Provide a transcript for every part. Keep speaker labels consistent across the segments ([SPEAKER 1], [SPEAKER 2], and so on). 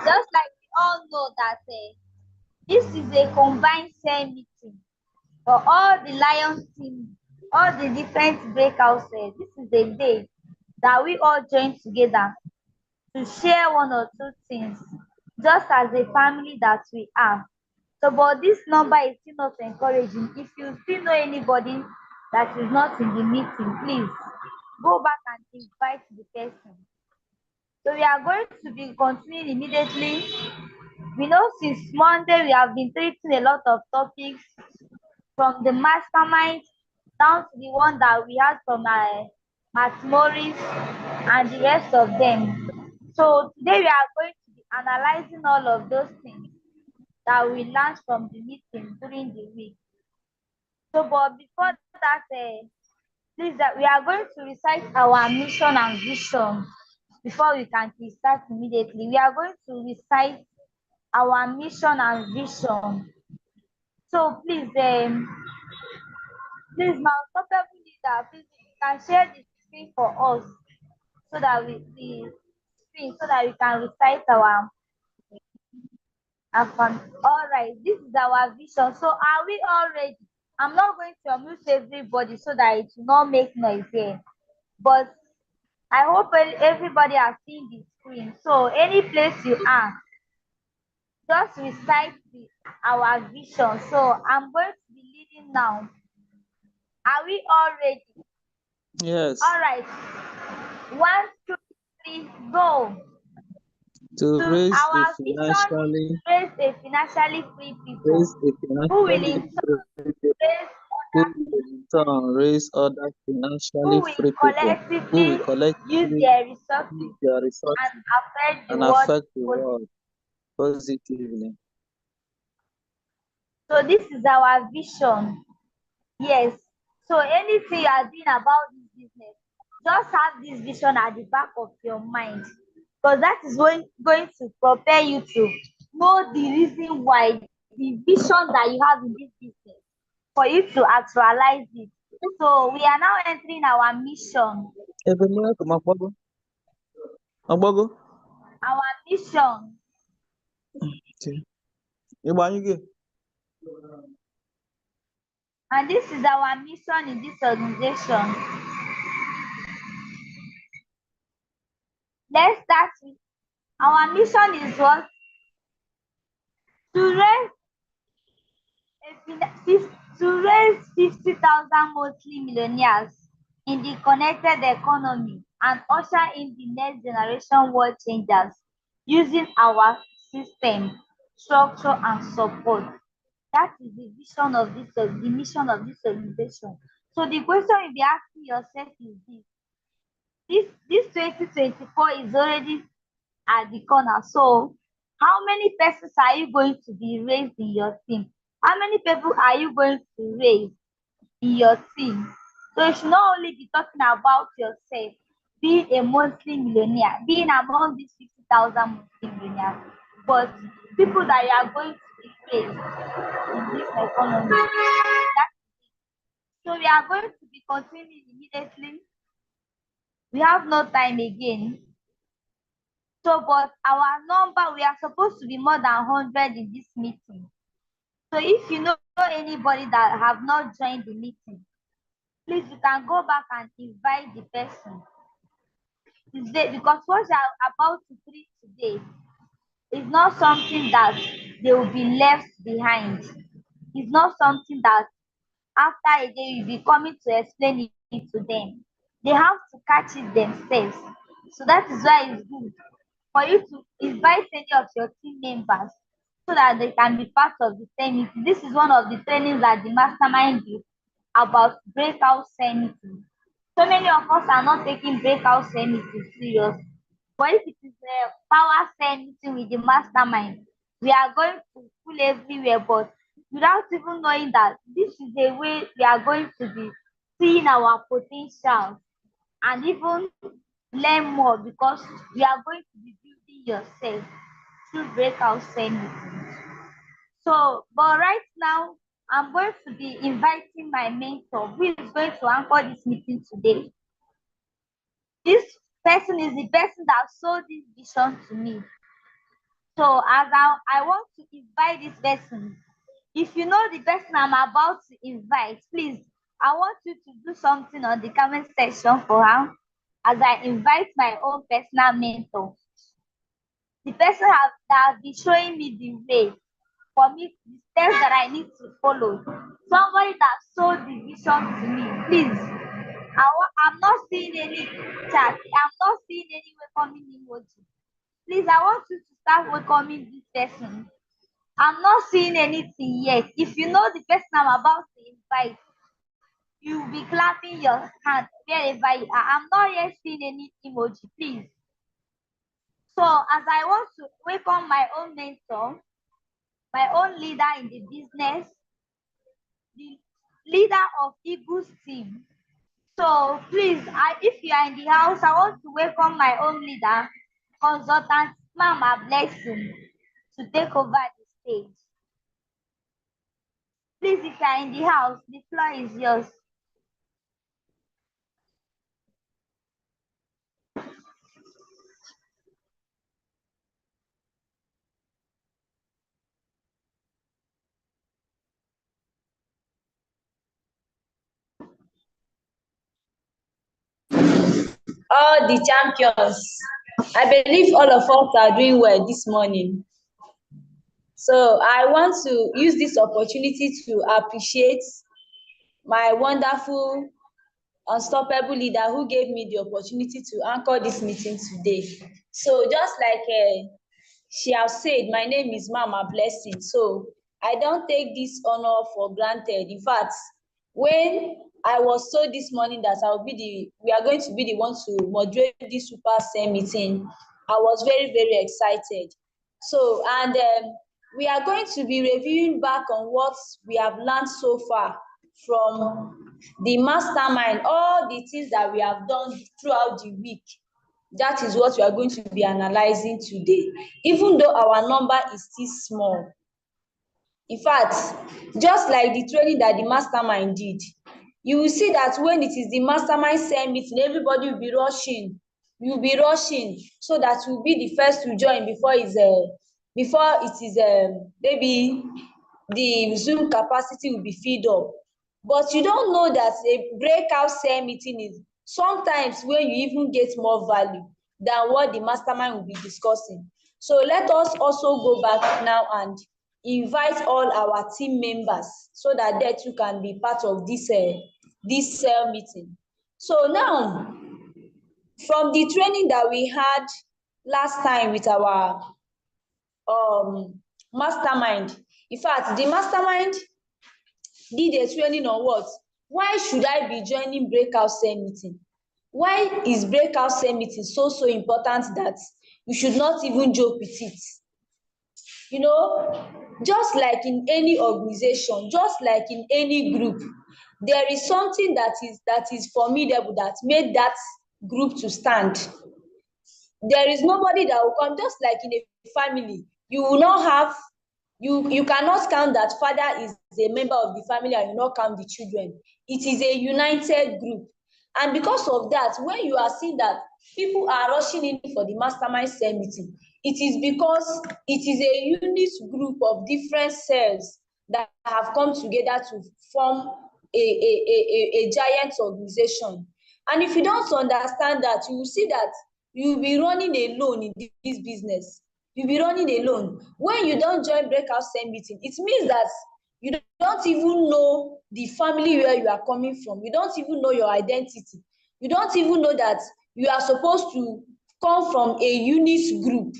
[SPEAKER 1] Just like we all know that this is a combined cell meeting for all the Lions team, all the different breakouts. This is a day that we all join together to share one or two things, just as a family that we are. So, but this number is still not encouraging. If you still know anybody that is not in the meeting, please go back and invite the person. So we are going to be continuing immediately. We know since Monday we have been treating a lot of topics from the mastermind down to the one that we had from Matt Morris and the rest of them. So today we are going to be analyzing all of those things that we learned from the meeting during the week. So, but before that, please, that we are going to recite our mission and vision before we can start immediately. We are going to recite our mission and vision. So please, my unstoppable leader, please, you can share the screen for us so that the screen so that we can recite our all right, this is our vision. So are we all ready? I'm not going to unmute everybody so that it will not make noise here. But I hope everybody has seen the screen. So any place you are, just recite our vision. So I'm going to be leading now. Are we all ready?
[SPEAKER 2] Yes.
[SPEAKER 1] All right. 1, 2, 3, go.
[SPEAKER 2] To raise
[SPEAKER 1] Our
[SPEAKER 2] a
[SPEAKER 1] vision is
[SPEAKER 2] financially
[SPEAKER 1] to raise a financially free people
[SPEAKER 2] raise a
[SPEAKER 1] who will
[SPEAKER 2] financially
[SPEAKER 1] in turn
[SPEAKER 2] free people
[SPEAKER 1] raise
[SPEAKER 2] who
[SPEAKER 1] other
[SPEAKER 2] will in turn raise other financially
[SPEAKER 1] who will
[SPEAKER 2] free people who will
[SPEAKER 1] collectively use
[SPEAKER 2] collectively
[SPEAKER 1] their
[SPEAKER 2] use
[SPEAKER 1] resources
[SPEAKER 2] their resources
[SPEAKER 1] and affect the
[SPEAKER 2] and
[SPEAKER 1] world
[SPEAKER 2] affect the
[SPEAKER 1] positively.
[SPEAKER 2] world positively.
[SPEAKER 1] So this is our vision. Yes. So anything you are doing about this business, just have this vision at the back of your mind, because that is going to prepare you to know the reason why, the vision that you have in this business, for you to actualize it. So we are now entering our mission. Our mission. And this is our mission in this organization. Let's start with our mission is what? To raise to raise 50,000 monthly millionaires in the connected economy and usher in the next generation world changers using our system, structure, and support. That is the vision of the mission of this organization. So the question you'll be asking yourself is this 2024 is already at the corner. So how many persons are you going to be raised in your team? How many people are you going to raise in your team? So you should not only be talking about yourself, being a monthly millionaire, being among these 50,000 monthly millionaires, but people that you are going to be raised in this economy. So we are going to be continuing immediately. We have no time again. So, but our number, we are supposed to be more than 100 in this meeting. So if you know anybody that have not joined the meeting, please, you can go back and invite the person. Because what you are about to treat today is not something that they will be left behind. It's not something that after a day you'll be coming to explain it to them. They have to catch it themselves. So that is why it's good for you to invite any of your team members so that they can be part of the same meeting. This is one of the trainings that the mastermind do about breakout cell meeting. So many of us are not taking breakout cell meeting serious. But if it is a power cell meeting with the mastermind, we are going to pull everywhere, but without even knowing that this is a way we are going to be seeing our potential and even learn more, because we are going to be building yourself through breakout cell meetings. So, but right now, I'm going to be inviting my mentor who is going to anchor this meeting today. This person is the person that sold this vision to me. So as I want to invite this person, if you know the person I'm about to invite, please, I want you to do something on the comment section for her as I invite my own personal mentor. The person that has been showing me the way for me, the steps that I need to follow. Somebody that showed the vision to me. Please, I'm not seeing any chat. I'm not seeing any welcoming emoji. Please, I want you to start welcoming this person. I'm not seeing anything yet. If you know the person I'm about to invite, you'll be clapping your hand wherever you are. I'm not yet seeing any emoji, please. So as I want to welcome my own mentor, my own leader in the business, the leader of Eagles team. So please, if you are in the house, I want to welcome my own leader, consultant Mama Blessing, to take over the stage. Please, if you are in the house, the floor is yours.
[SPEAKER 3] All the champions. I believe all of us are doing well this morning. So I want to use this opportunity to appreciate my wonderful, unstoppable leader who gave me the opportunity to anchor this meeting today. So just like she has said, my name is Mama Blessing. So I don't take this honor for granted. In fact, when I was told this morning that we are going to be the ones to moderate this Super Saiyan meeting, I was very, very excited. So, and we are going to be reviewing back on what we have learned so far from the mastermind, all the things that we have done throughout the week. That is what we are going to be analyzing today, even though our number is still small. In fact, just like the training that the mastermind did, you will see that when it is the mastermind send meeting, everybody will be rushing. You'll be rushing so that you'll be the first to join before it is maybe the Zoom capacity will be filled up. But you don't know that a breakout send meeting is sometimes when you even get more value than what the mastermind will be discussing. So let us also go back now and invite all our team members so that they too can be part of this meeting. So now, from the training that we had last time with our mastermind, in fact, the mastermind did a training on what? Why should I be joining breakout cell meeting? Why is breakout cell meeting so important that you should not even joke with it? You know, just like in any organization, just like in any group, there is something that is formidable that made that group to stand. There is nobody that will come, just like in a family. You will not have, you cannot count that father is a member of the family and you not count the children. It is a united group. And because of that, when you are seeing that people are rushing in for the mastermind cell meeting, it is because it is a unit group of different cells that have come together to form a giant organization. And if you don't understand that, you will see that you'll be running alone in this business. You'll be running alone. When you don't join breakout cell meeting, it means that you don't even know the family where you are coming from. You don't even know your identity. You don't even know that you are supposed to come from a unit group.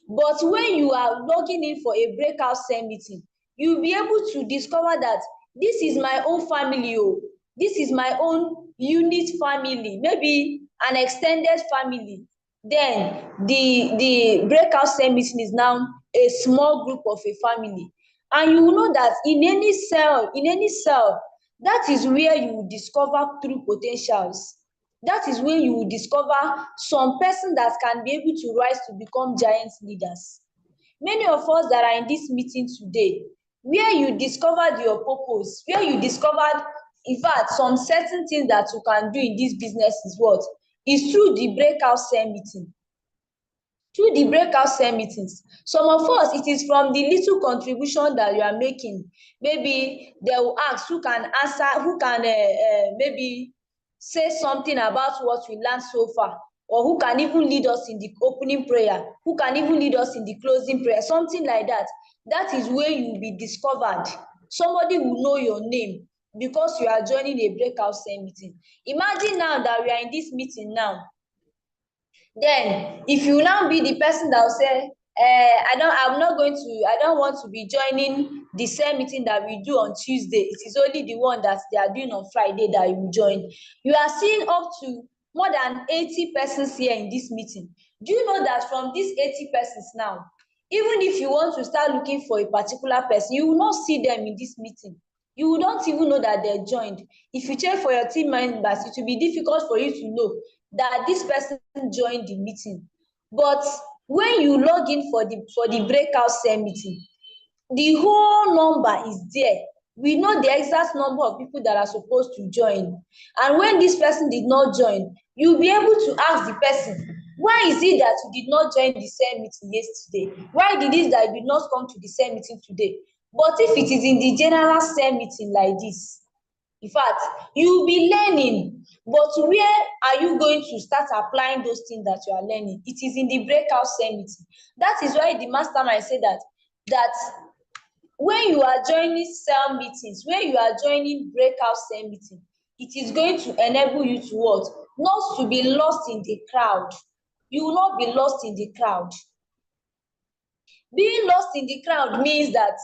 [SPEAKER 3] But when you are logging in for a breakout cell meeting, you'll be able to discover that this is my own family. Oh, this is my own unit family, maybe an extended family. Then the breakout cell meeting is now a small group of a family. And you will know that in any cell, that is where you will discover true potentials. That is when you will discover some person that can be able to rise to become giant leaders. Many of us that are in this meeting today, where you discovered your purpose, where you discovered, in fact, some certain things that you can do in this business is what? Is through the breakout cell meeting. through the breakout cell meetings. Some of us, it is from the little contribution that you are making. Maybe they will ask who can answer, who can maybe say something about what we learned so far, or who can even lead us in the opening prayer, who can even lead us in the closing prayer, something like that. That is where you will be discovered. Somebody will know your name because you are joining a breakout cell meeting. Imagine now that we are in this meeting now. Then if you now be the person that will say, I don't want to be joining the same meeting that we do on Tuesday. It is only the one that they are doing on Friday that you will join. You are seeing up to more than 80 persons here in this meeting. Do you know that from these 80 persons now, even if you want to start looking for a particular person, you will not see them in this meeting. You don't even know that they joined. If you check for your team members, it will be difficult for you to know that this person joined the meeting. But when you log in for the breakout cell meeting, the whole number is there. We know the exact number of people that are supposed to join. And when this person did not join, you'll be able to ask the person, why is it that you did not join the same meeting yesterday? Why did it that you did not come to the same meeting today? But if it is in the general same meeting like this, in fact, you'll be learning, but where are you going to start applying those things that you are learning? It is in the breakout cell meeting. That is why the mastermind said that when you are joining cell meetings, when you are joining breakout cell meeting, it is going to enable you to what? Not to be lost in the crowd. You will not be lost in the crowd. Being lost in the crowd means that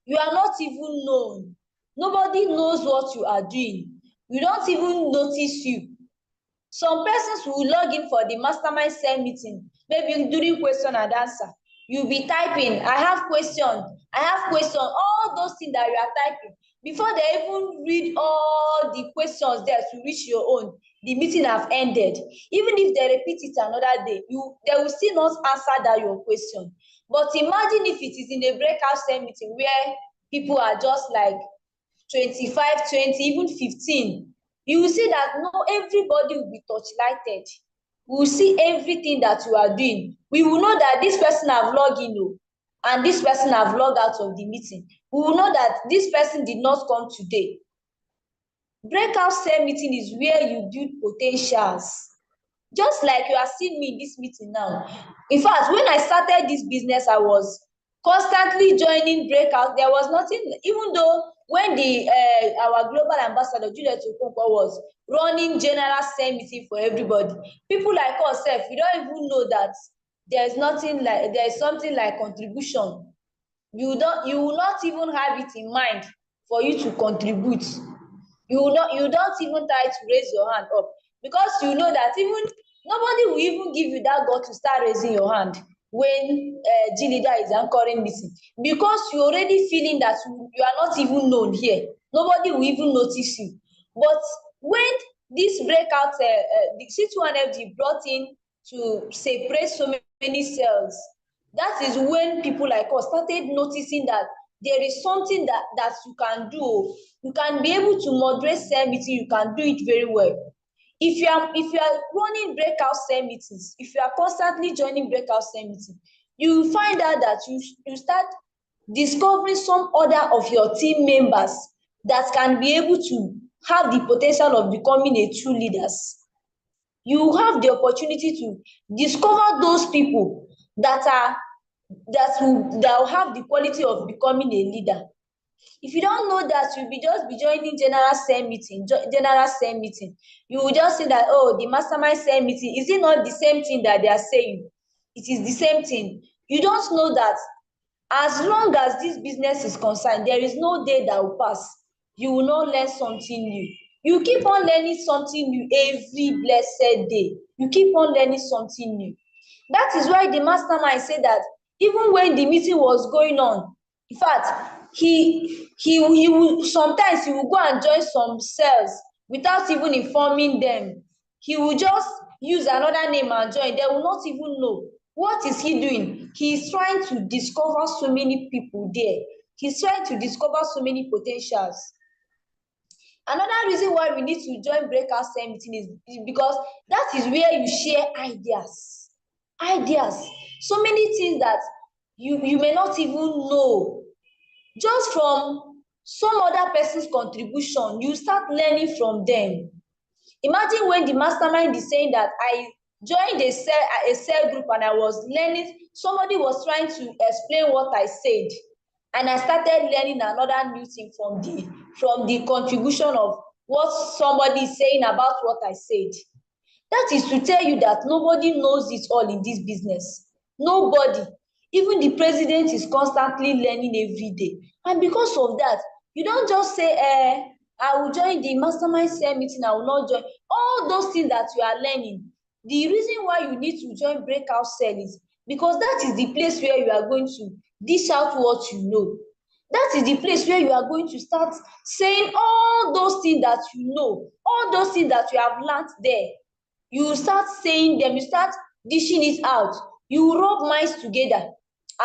[SPEAKER 3] you are not even known. Nobody knows what you are doing. You don't even notice you. Some persons will log in for the mastermind cell meeting, maybe during question and answer. You'll be typing, I have question, all those things that you are typing. Before they even read all the questions there to reach your own, the meeting have ended. Even if they repeat it another day, they will still not answer that your question. But imagine if it is in a breakout cell meeting where people are just like 25, 20, even 15. You will see that no, everybody will be touchlighted. We will see everything that you are doing. We will know that this person have logged in and this person have logged out of the meeting. We will know that this person did not come today. Breakout cell meeting is where you build potentials. Just like you are seeing me in this meeting now. In fact, when I started this business, I was constantly joining breakout. There was nothing, even though when our global ambassador Juliet Okonkwo was running general cell meeting for everybody, people like us, we don't even know that there is something like contribution. You will not even have it in mind for you to contribute. You don't even try to raise your hand up, because you know that even nobody will even give you that God to start raising your hand when G leader is anchoring meeting, because you already feeling that you are not even known here. Nobody will even notice you. But when this breakout, the C21FD brought in to separate so many cells, that is when people like us started noticing that there is something that you can do. You can be able to moderate cell meeting. You can do it very well. If you are running breakout cell meetings, if you are constantly joining breakout cell meetings, you will find out that you start discovering some other of your team members that can be able to have the potential of becoming a true leaders. You have the opportunity to discover those people that will have the quality of becoming a leader. If you don't know that, you'll just be joining general cell meeting. You will just say that, oh, the mastermind cell meeting, is it not the same thing that they are saying? It is the same thing. You don't know that as long as this business is concerned, there is no day that will pass you will not learn something new. You keep on learning something new every blessed day. You keep on learning something new. That is why the mastermind said that even when the meeting was going on, in fact, he will sometimes he will go and join some cells without even informing them. He will just use another name and join. They will not even know. What is he doing? He is trying to discover so many people there. He's trying to discover so many potentials. Another reason why we need to join breakout cell meeting is because that is where you share ideas. ideas, so many things that you may not even know. Just from some other person's contribution, you start learning from them. Imagine when the mastermind is saying that I joined a cell group and I was learning, somebody was trying to explain what I said, and I started learning another new thing from the contribution of what somebody is saying about what I said. That is to tell you that nobody knows it all in this business. Nobody. Even the president is constantly learning every day. And because of that, you don't just say, I will join the mastermind cell meeting, I will not join. All those things that you are learning, the reason why you need to join breakout cell is because that is the place where you are going to dish out what you know. That is the place where you are going to start saying all those things that you know, all those things that you have learned there. You start saying them, you start dishing it out. You rub minds together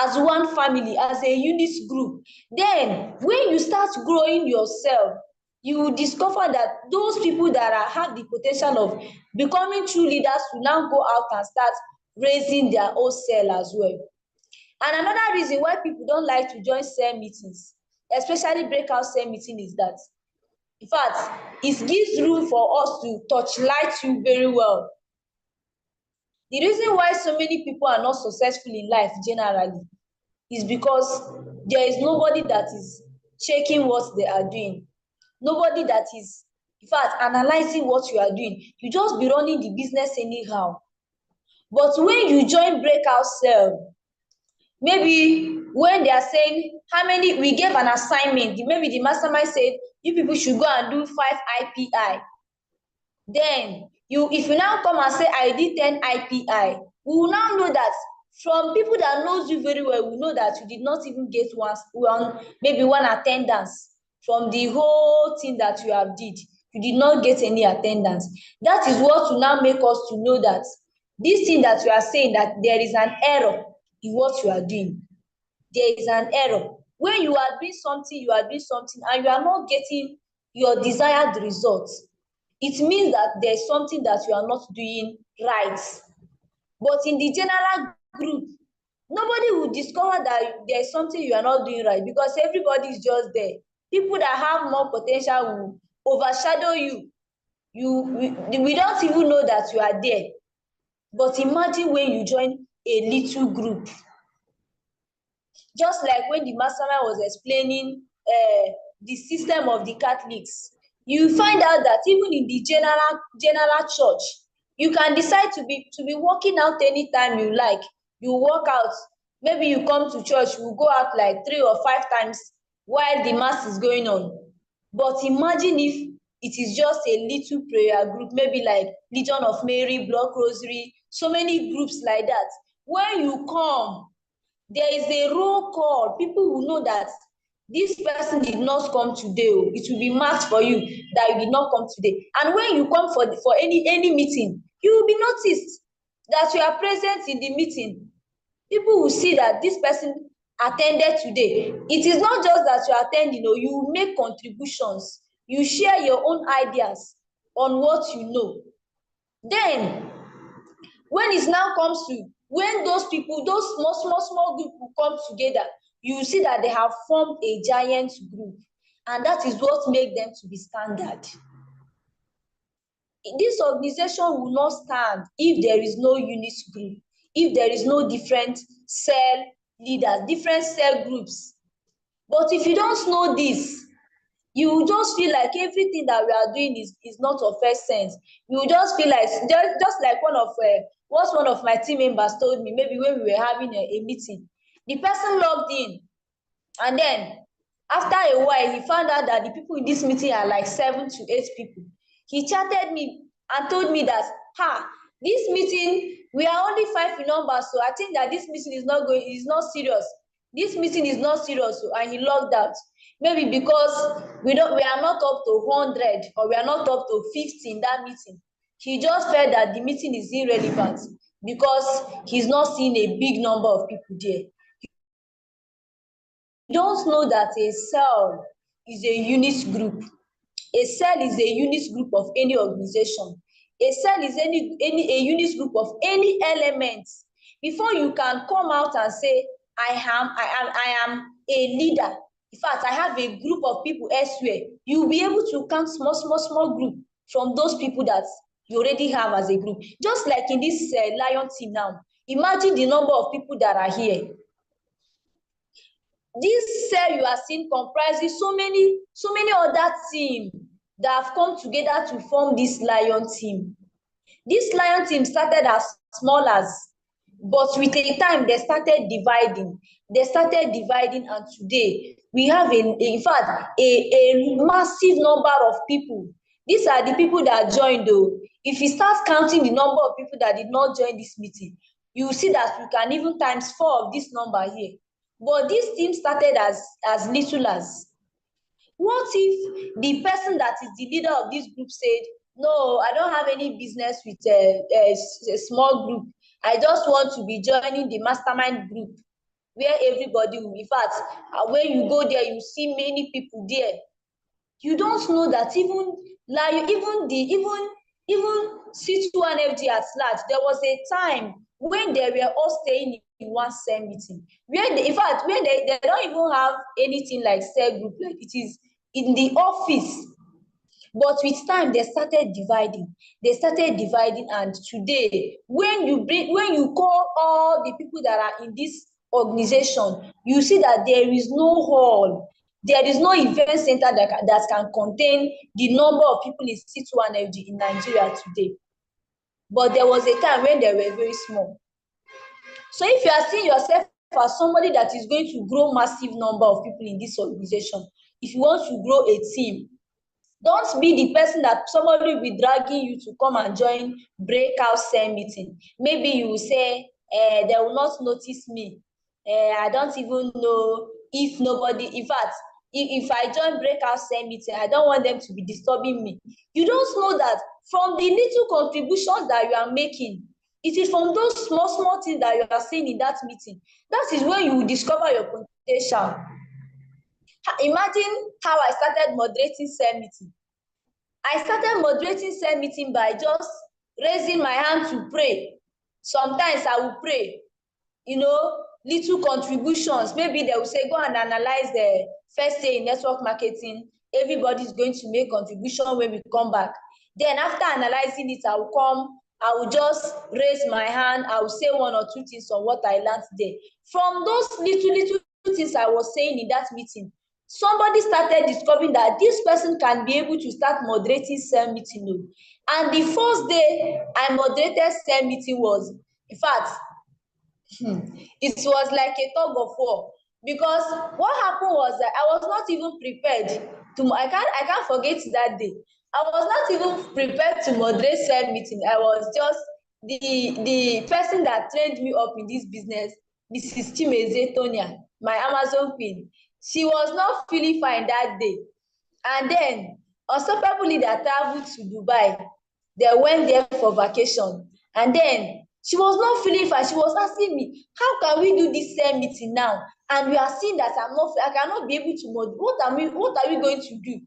[SPEAKER 3] as one family, as a unit group. Then, when you start growing yourself, you will discover that those people that have the potential of becoming true leaders will now go out and start raising their own cell as well. And another reason why people don't like to join cell meetings, especially breakout cell meeting, is that, in fact, it gives room for us to touch light you very well. The reason why so many people are not successful in life generally is because there is nobody that is checking what they are doing. Nobody that is, in fact, analyzing what you are doing. You just be running the business anyhow. But when you join breakout cell, maybe when they are saying how many, we gave an assignment, maybe the mastermind said you people should go and do 5 IPI. Then if you now come and say I did 10 IPI, we will now know that from people that knows you very well, we know that you did not even get maybe one attendance from the whole thing that you have did. You did not get any attendance. That is what will now make us to know that this thing that you are saying, that there is an error in what you are doing. There is an error. When you are doing something, and you are not getting your desired results, it means that there's something that you are not doing right. But in the general group, nobody will discover that there's something you are not doing right, because everybody is just there. People that have more potential will overshadow you. We don't even know that you are there. But imagine when you join a little group. Just like when the mastermind was explaining the system of the Catholics, you find out that even in the general church, you can decide to be working out anytime you like. You work out, maybe you come to church, you go out like 3 or 5 times while the mass is going on. But imagine if it is just a little prayer group, maybe like Legion of Mary, Block Rosary, so many groups like that. When you come, there is a roll call. People will know that this person did not come today. It will be marked for you that you did not come today. And when you come for any meeting, you will be noticed that you are present in the meeting. People will see that this person attended today. It is not just that you are attending, you make contributions. You share your own ideas on what you know. Then, when it now comes to when those people, those small group will come together, you see that they have formed a giant group, and that is what makes them to be standard. This organization will not stand if there is no unit group, if there is no different cell leaders, different cell groups. But if you don't know this, you will just feel like everything that we are doing is not of first sense. You will just feel like, just like what one of my team members told me, maybe when we were having a meeting. The person logged in, and then after a while, he found out that the people in this meeting are like 7 to 8 people. He chatted me and told me that, this meeting, we are only 5 in numbers, so I think that this meeting is not serious. This meeting is not serious, and he logged out. Maybe because we are not up to 100, or we are not up to 50 in that meeting. He just felt that the meeting is irrelevant because he's not seeing a big number of people there. You don't know that a cell is a unit group. A cell is a unit group of any organization. A cell is a unit group of any element. before you can come out and say, I am a leader. In fact, I have a group of people elsewhere. You'll be able to count small group from those people that you already have as a group. Just like in this Lion team now. Imagine the number of people that are here. This cell you are seeing comprises so many other teams that have come together to form this Lion team. This Lion team started as small as, but with a time they started dividing. And today we have in fact a massive number of people. These are the people that joined though. If you start counting the number of people that did not join this meeting, you will see that we can even times 4 of this number here. But this team started as little as. What if the person that is the leader of this group said, no, I don't have any business with a small group. I just want to be joining the mastermind group where everybody will, in fact, when you go there, you see many people there. You don't know that even C2 and FG at large, there was a time when they were all staying in one cell meeting. Where they, in fact, when they don't even have anything like cell group, like it is in the office. But with time, they started dividing. And today, when you call all the people that are in this organization, you see that there is no hall. There is no event center that can contain the number of people in C2 and FG in Nigeria today. But there was a time when they were very small. So if you are seeing yourself as somebody that is going to grow massive number of people in this organization, if you want to grow a team, don't be the person that somebody will be dragging you to come and join breakout cell meeting. Maybe you will say, they will not notice me. I don't even know if nobody, in fact, if I join breakout cell meeting, I don't want them to be disturbing me. You don't know that from the little contributions that you are making, it is from those small things that you are seeing in that meeting. That is when you will discover your potential. Imagine how I started moderating cell meeting. I started moderating cell meeting by just raising my hand to pray. Sometimes I will pray, little contributions. Maybe they will say, go and analyze the first day in network marketing. Everybody is going to make contribution when we come back. Then after analyzing it, I will just raise my hand. I will say 1 or 2 things on what I learned there. From those little things I was saying in that meeting, somebody started discovering that this person can be able to start moderating cell meeting. And the first day I moderated cell meeting was, in fact, it was like a tug of war, because what happened was that I was not even prepared to, I can't forget that day. I was not even prepared to moderate cell meeting. I was just the person that trained me up in this business, Mrs. Chimeze Tonya, my Amazon queen. She was not feeling fine that day. And then unstoppable leader traveled to Dubai. They went there for vacation. And then she was not feeling fine. She was asking me, how can we do this same meeting now? And we are seeing that I cannot be able to model. What are we going to do?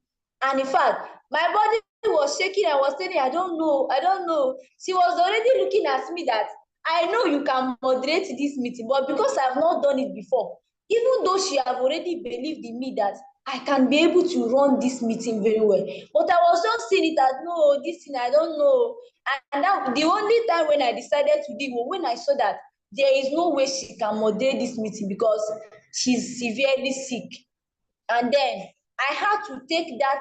[SPEAKER 3] And in fact, my body was shaking. I was saying, I don't know. She was already looking at me that I know you can moderate this meeting, but because I have not done it before, even though she have already believed in me that I can be able to run this meeting very well, but I was just seeing it as, no, this thing I don't know. And now the only time when I decided to do it was when I saw that there is no way she can moderate this meeting because she's severely sick. And then I had to take that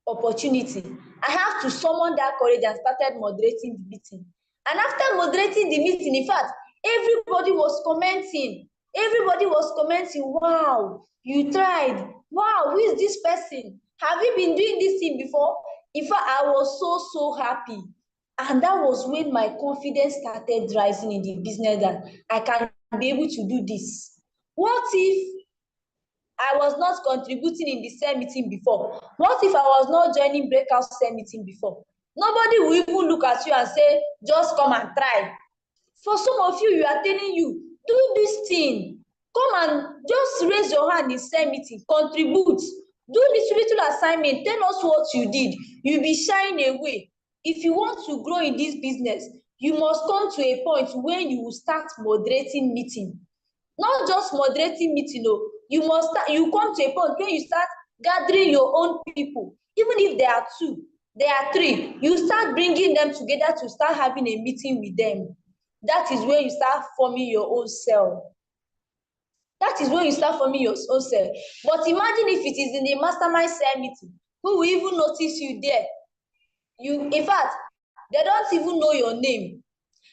[SPEAKER 3] opportunity. I have to summon that courage and started moderating the meeting. And after moderating the meeting, in fact, everybody was commenting. Wow, you tried. Wow, who is this person? Have you been doing this thing before? In fact, I was so happy. And that was when my confidence started rising in the business that I can be able to do this. What if I was not contributing in the same meeting before? What if I was not joining breakout same meeting before? Nobody will even look at you and say, just come and try. For some of you, you are telling you, do this thing. Come and just raise your hand in same meeting, contribute. Do little assignment. Tell us what you did. You'll be shying away. If you want to grow in this business, you must come to a point when you will start moderating meeting. Not just moderating meeting, no. You come to a point when you start gathering your own people. Even if there are 2, there are 3, you start bringing them together to start having a meeting with them. That is when you start forming your own cell. That is when you start forming your own cell. But imagine if it is in the mastermind cell meeting, who will even notice you there? In fact, they don't even know your name.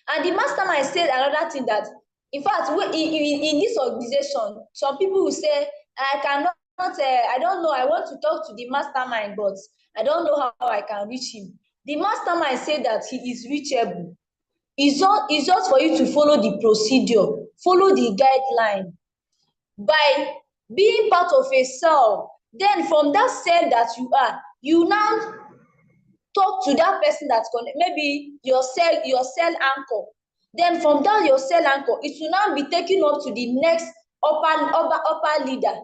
[SPEAKER 3] And the mastermind said another thing that, in fact, in this organization, some people will say, I cannot, I don't know, I want to talk to the mastermind, but I don't know how I can reach him. The mastermind said that he is reachable. It's just for you to follow the procedure, follow the guideline. By being part of a cell, then from that cell that you are, you now talk to that person that's maybe your cell anchor. Then from that your cell anchor, it will now be taken up to the next upper leader.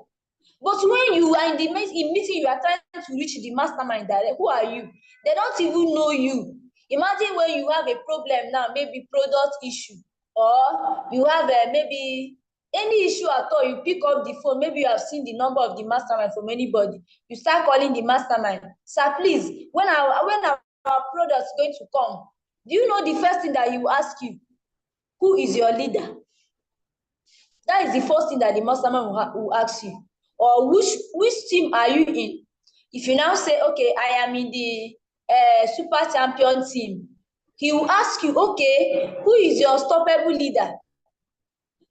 [SPEAKER 3] But when you are in meeting, you are trying to reach the mastermind direct. Who are you? They don't even know you. Imagine when you have a problem now, maybe product issue, or you have maybe any issue at all, you pick up the phone, maybe you have seen the number of the mastermind from anybody, you start calling the mastermind. Sir, please, when our product is going to come, do you know the first thing that he will ask you? Who is your leader? That is the first thing that the mastermind will ask you. Or which team are you in? If you now say, okay, I am in the super champion team, he will ask you, okay, who is your unstoppable leader?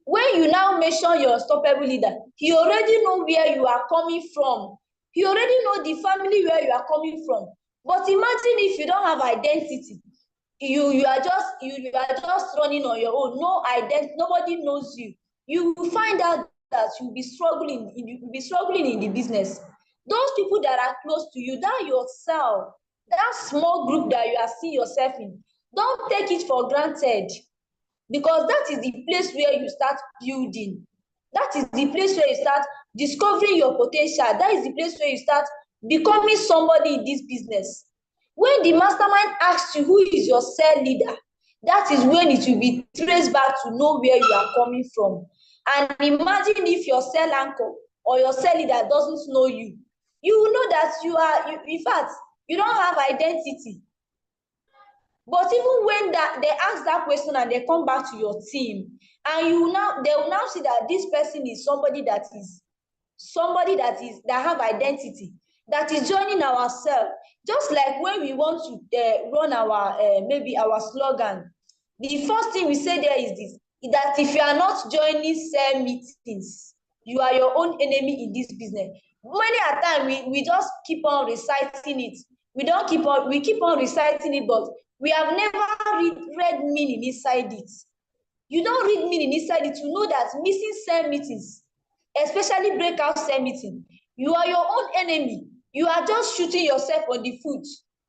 [SPEAKER 3] When you now mention your unstoppable leader, he already know where you are coming from. He already know the family where you are coming from. But imagine if you don't have identity, you are just running on your own, no identity, nobody knows you. You will find out that you'll be struggling in the business. Those people that are close to you, that yourself, that small group that you are seeing yourself in, don't take it for granted, because that is the place where you start building. That is the place where you start discovering your potential. That is the place where you start becoming somebody in this business. When the mastermind asks you who is your cell leader, that is when it will be traced back to know where you are coming from. And imagine if your cell anchor or your cell leader doesn't know you, you will know that in fact, you don't have identity. But even when they ask that question and they come back to your team, and they will now see that this person is somebody that have identity, that is joining ourselves. Just like when we want to run our maybe our slogan, the first thing we say there is this: that if you are not joining cell meetings, you are your own enemy in this business. Many a time we just keep on reciting it. We keep on reciting it, but we have never read meaning inside it. You don't read meaning inside it to know that missing cell meetings, especially breakout cell meeting, you are your own enemy. You are just shooting yourself on the foot.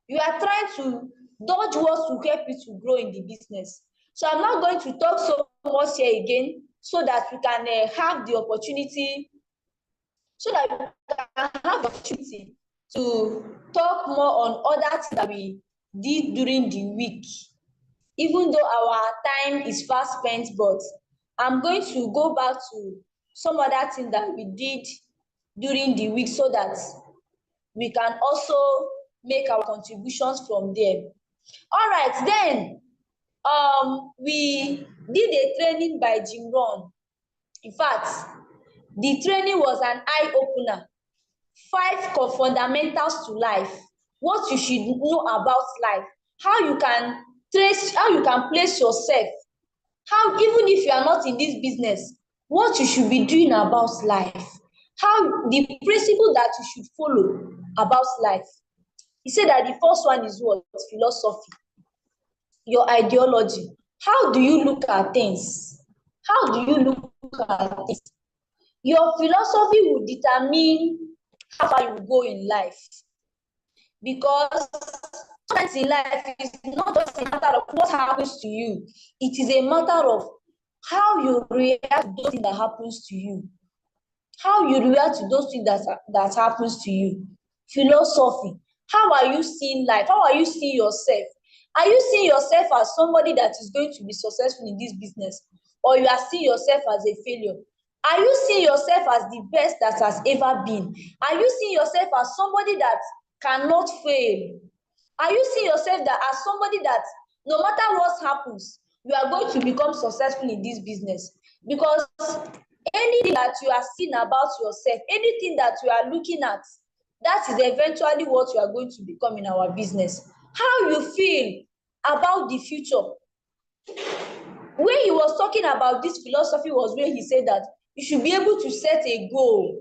[SPEAKER 3] You are trying to dodge what will help you to grow in the business. So I'm not going to talk so much here again, so that we can have the opportunity, to talk more on other things that we did during the week. Even though our time is fast spent, but I'm going to go back to some other things that we did during the week, so that we can also make our contributions from there. All right, then we did a training by Jim Rohn. In fact, the training was an eye-opener. 5 fundamentals to life, what you should know about life, how you can place yourself, how, even if you are not in this business, what you should be doing about life, how the principle that you should follow about life. He said that the first one is what? Philosophy. Your ideology. How do you look at things? How do you look at things? Your philosophy will determine how far you will go in life. Because sometimes in life, it's not just a matter of what happens to you. It is a matter of how you react to those things that happens to you. How you react to those things that happens to you. Philosophy. How are you seeing life? How are you seeing yourself? Are you seeing yourself as somebody that is going to be successful in this business, or you are seeing yourself as a failure? Are you seeing yourself as the best that has ever been? Are you seeing yourself as somebody that cannot fail? Are you seeing yourself that as somebody that no matter what happens, you are going to become successful in this business? Because anything that you are seeing about yourself, anything that you are looking at, that is eventually what you are going to become in our business. How you feel about the future. When he was talking about this philosophy was when he said that you should be able to set a goal.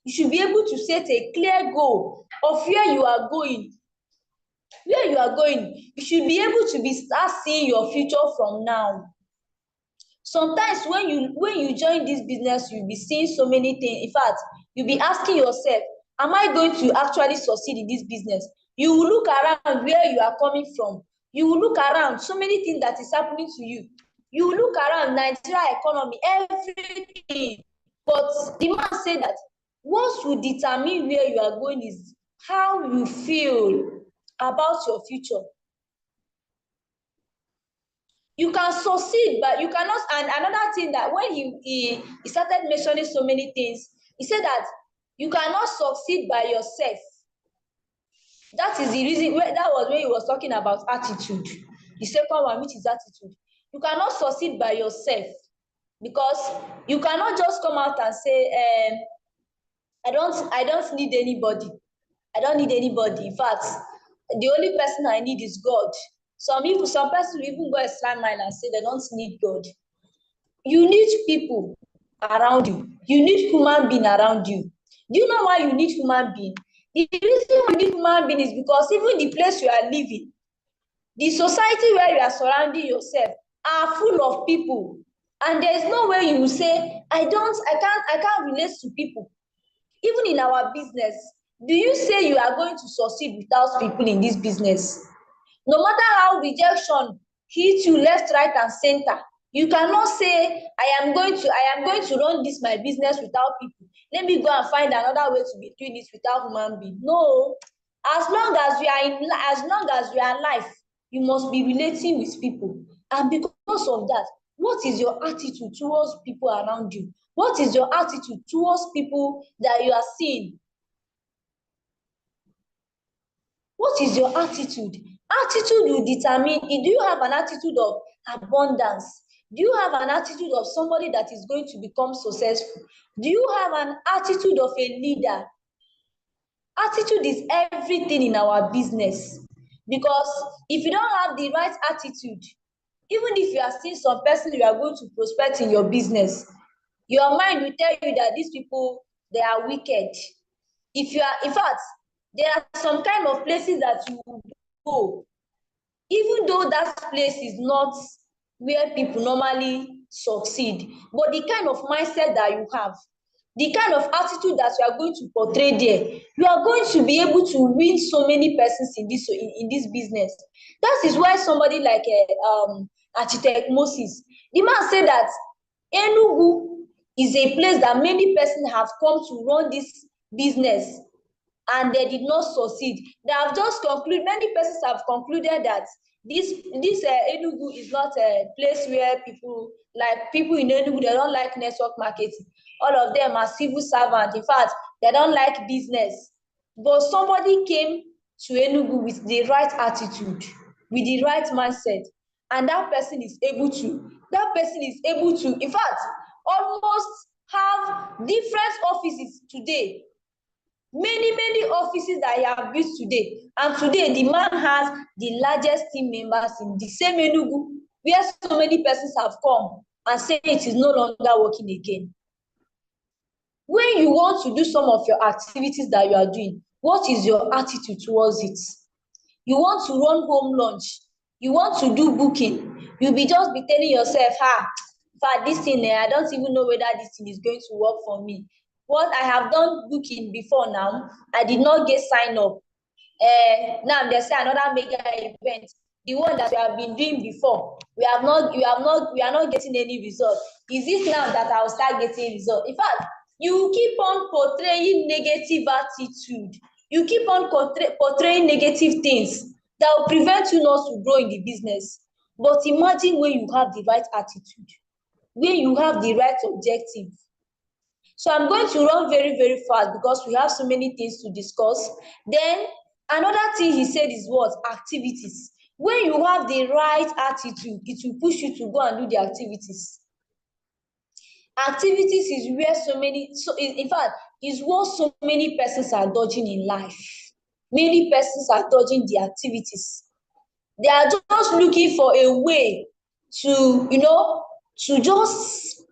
[SPEAKER 3] You should be able to set a clear goal of where you are going. Where you are going, you should be able to start seeing your future from now. Sometimes when you join this business, you'll be seeing so many things. In fact, you'll be asking yourself, am I going to actually succeed in this business? You will look around where you are coming from. You will look around so many things that is happening to you. You will look around Nigeria economy, everything. But the man said that what will determine where you are going is how you feel about your future. You can succeed, but you cannot. And another thing that when he started mentioning so many things, he said that you cannot succeed by yourself. That is the reason. That was when he was talking about attitude. The second one, which is attitude. You cannot succeed by yourself because you cannot just come out and say, I don't need anybody. I don't need anybody. In fact, the only person I need is God. Some persons will even go extra mile and say they don't need God. You need people around you. You need human being around you. Do you know why you need human being? The reason why you need human being is because even the place you are living, the society where you are surrounding yourself are full of people. And there is no way you will say, I can't relate to people. Even in our business, do you say you are going to succeed without people in this business? No matter how rejection hits you left, right, and center, you cannot say, I am going to run this my business without people. Let me go and find another way to be doing it without human being. No. As long as you are alive, you must be relating with people. And because of that, what is your attitude towards people around you? What is your attitude towards people that you are seeing? What is your attitude? Attitude will determine, do you have an attitude of abundance? Do you have an attitude of somebody that is going to become successful? Do you have an attitude of a leader? Attitude is everything in our business. Because if you don't have the right attitude, even if you are seeing some person you are going to prospect in your business, your mind will tell you that these people, they are wicked. If you are, in fact, there are some kind of places that you will go, even though that place is not where people normally succeed, but the kind of mindset that you have, the kind of attitude that you are going to portray there, you are going to be able to win so many persons in this business. That is why somebody like architect Moses, the man said that Enugu is a place that many persons have come to run this business and they did not succeed. They have just concluded, many persons have concluded that this Enugu is not a place where people in Enugu, they don't like network marketing. All of them are civil servants. In fact, they don't like business. But somebody came to Enugu with the right attitude, with the right mindset, and that person is able to, in fact, almost have different offices today. Many offices that he have built today, and today the man has the largest team members in the same Enugu where so many persons have come and say it is no longer working again. When you want to do some of your activities that you are doing, what is your attitude towards it? You want to run home lunch, you want to do booking, you'll be telling yourself, for this thing, I don't even know whether this thing is going to work for me. What I have done booking before now, I did not get sign up. Now they say another mega event, the one that we have been doing before, we are not getting any result. Is it now that I will start getting result? In fact, you keep on portraying negative attitude. You keep on portraying negative things that will prevent you not to grow in the business. But imagine when you have the right attitude, when you have the right objective. So I'm going to run very, very fast because we have so many things to discuss. Then another thing he said is what? Activities. When you have the right attitude, it will push you to go and do the activities. Activities is where in fact, is what so many persons are dodging in life. Many persons are dodging the activities. They are just looking for a way to, to just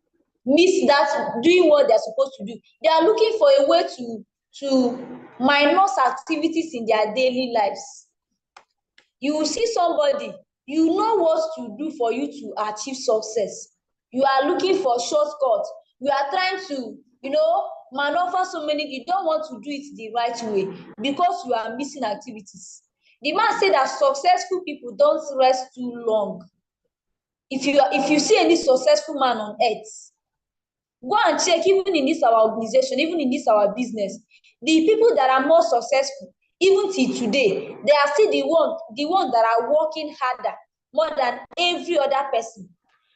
[SPEAKER 3] miss that doing what they're supposed to do. They are looking for a way to minus activities in their daily lives. You will see somebody, you know what to do for you to achieve success. You are looking for shortcuts. You are trying to, maneuver so many. You don't want to do it the right way because you are missing activities. The man said that successful people don't rest too long. If you see any successful man on earth, go and check, even in this our organization, even in this our business, the people that are more successful, even till today, they are still the ones that are working harder more than every other person.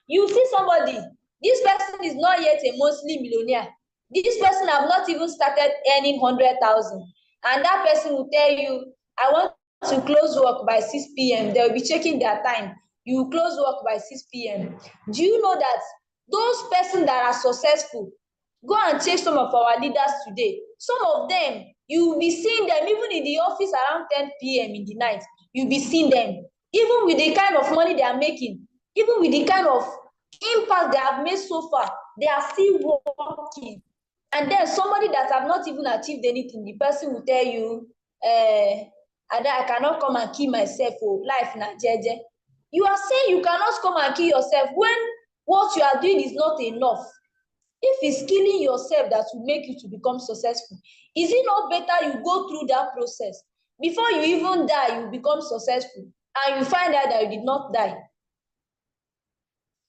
[SPEAKER 3] You see somebody, this person is not yet a monthly millionaire. This person have not even started earning 100,000, and that person will tell you, I want to close work by 6 p.m. They will be checking their time. You close work by 6 p.m. Do you know that those persons that are successful, go and check some of our leaders today. Some of them, you will be seeing them even in the office around 10 p.m. in the night. You'll be seeing them, even with the kind of money they are making, even with the kind of impact they have made so far, they are still working. And then somebody that have not even achieved anything, the person will tell you, I cannot come and kill myself for life na jeje. You are saying you cannot come and kill yourself when what you are doing is not enough. If it's killing yourself that will make you to become successful, is it not better you go through that process before you even die? You become successful and you find out that you did not die.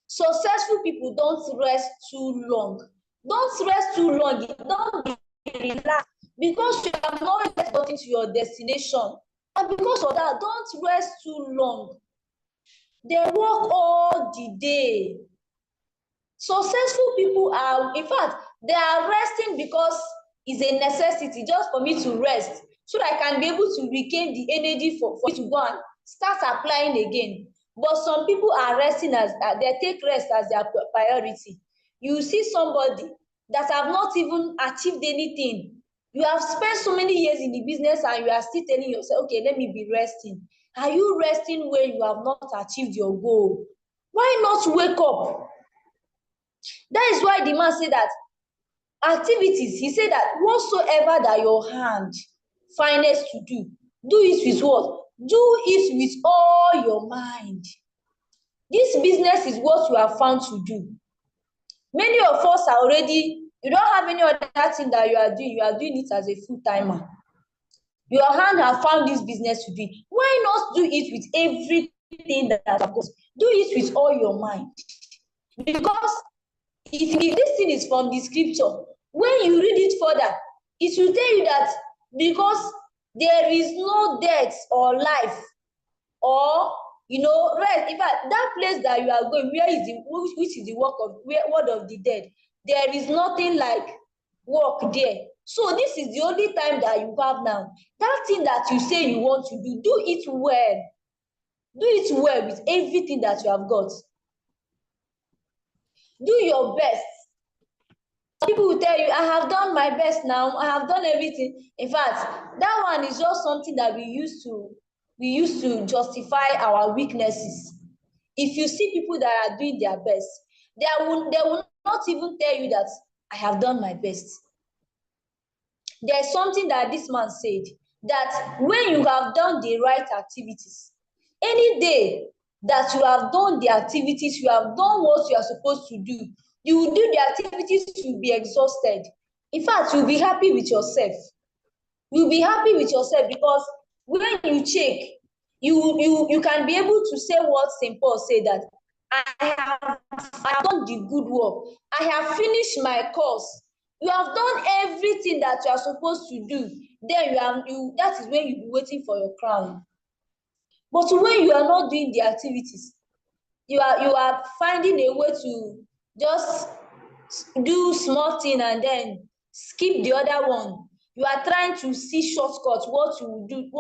[SPEAKER 3] Successful people don't rest too long. Don't rest too long. Don't be relaxed because you have not yet gotten to your destination. And because of that, don't rest too long. They work all the day. Successful people are, in fact, they are resting because it's a necessity just for me to rest so that I can be able to regain the energy for me to go and start applying again. But some people are resting as they take rest as their priority. You see somebody that have not even achieved anything. You have spent so many years in the business and you are still telling yourself, okay, let me be resting. Are you resting when you have not achieved your goal? Why not wake up? That is why the man said that activities, he said that whatsoever that your hand findeth to do it with what? Do it with all your mind. This business is what you are found to do. Many of us are already, you don't have any other thing that you are doing it as a full-timer. Your hand have found this business to do. Why not do it with everything that you have got? Do it with all your mind. Because if this thing is from the scripture, when you read it further, it will tell you that because there is no death or life or rest. In fact, that place that you are going, which is the word of the dead, there is nothing like work there. So this is the only time that you have now. That thing that you say you want to do it well. Do it well with everything that you have got. Do your best. People will tell you, I have done my best now, I have done everything. In fact, that one is just something that we used to justify our weaknesses. If you see people that are doing their best, they will not even tell you that I have done my best. There's something that this man said, that when you have done the right activities, any day that you have done the activities, you have done what you are supposed to do, you will do the activities, you'll be exhausted. In fact, you'll be happy with yourself. You'll be happy with yourself because when you check, you can be able to say what St. Paul said, that I have done the good work. I have finished my course. You have done everything that you are supposed to do. Then that is when you'll be waiting for your crown. But when you are not doing the activities, you are finding a way to just do small thing and then skip the other one. You are trying to see shortcuts, what you will do,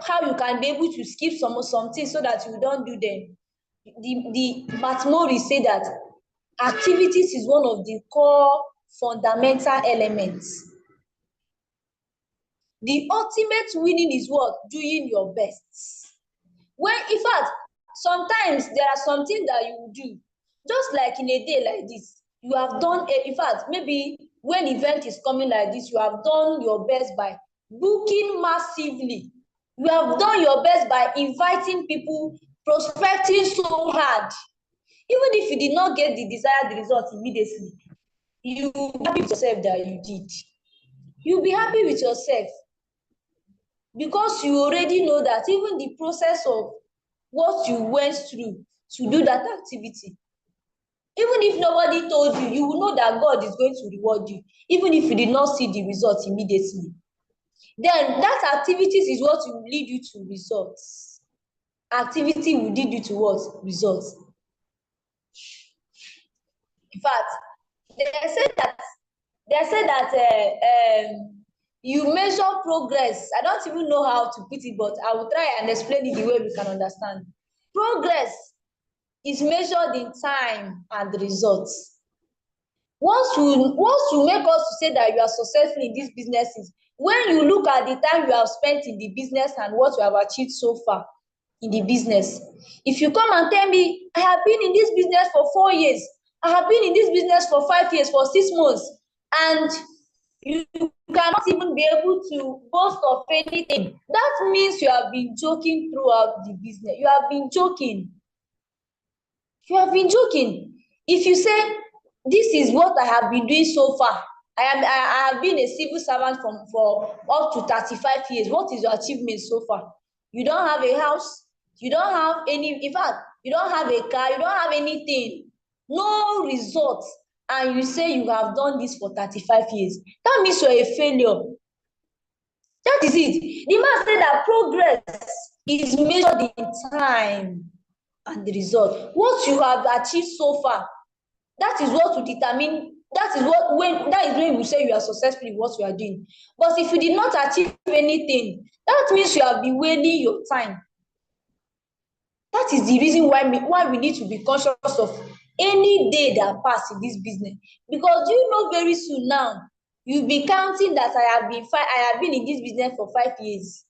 [SPEAKER 3] how you can be able to skip some things so that you don't do them. The Matt say that activities is one of the core fundamental elements. The ultimate winning is what? Doing your best. When, in fact, sometimes there are some things that you will do, just like in a day like this, you have done, in fact, maybe when event is coming like this, you have done your best by booking massively. You have done your best by inviting people, prospecting so hard. Even if you did not get the desired result immediately, you will be happy with yourself that you did. You'll be happy with yourself because you already know that even the process of what you went through to do that activity, even if nobody told you, you will know that God is going to reward you, even if you did not see the result immediately. Then that activities is what will lead you to results. Activity will lead you to what? Results. In fact, they said that you measure progress. I don't even know how to put it, but I will try and explain it the way we can understand. Progress is measured in time and results. Once you make us to say that you are successful in these businesses, when you look at the time you have spent in the business and what you have achieved so far in the business, if you come and tell me, I have been in this business for 4 years, I have been in this business for 5 years, for 6 months, and you cannot even be able to boast of anything, that means you have been joking throughout the business. You have been joking. You have been joking. If you say, this is what I have been doing so far, I have been a civil servant for up to 35 years. What is your achievement so far? You don't have a house, you don't have any, in fact, you don't have a car, you don't have anything, no results, and you say you have done this for 35 years. That means you're a failure. That is it. The man said that progress is measured in time and the result. What you have achieved so far, that is what will determine, that is when you say you are successful in what you are doing. But if you did not achieve anything, that means you have been wasting your time. That is the reason why we need to be conscious of any day that passes in this business. Because you know very soon now, you'll be counting that I have been in this business for 5 years.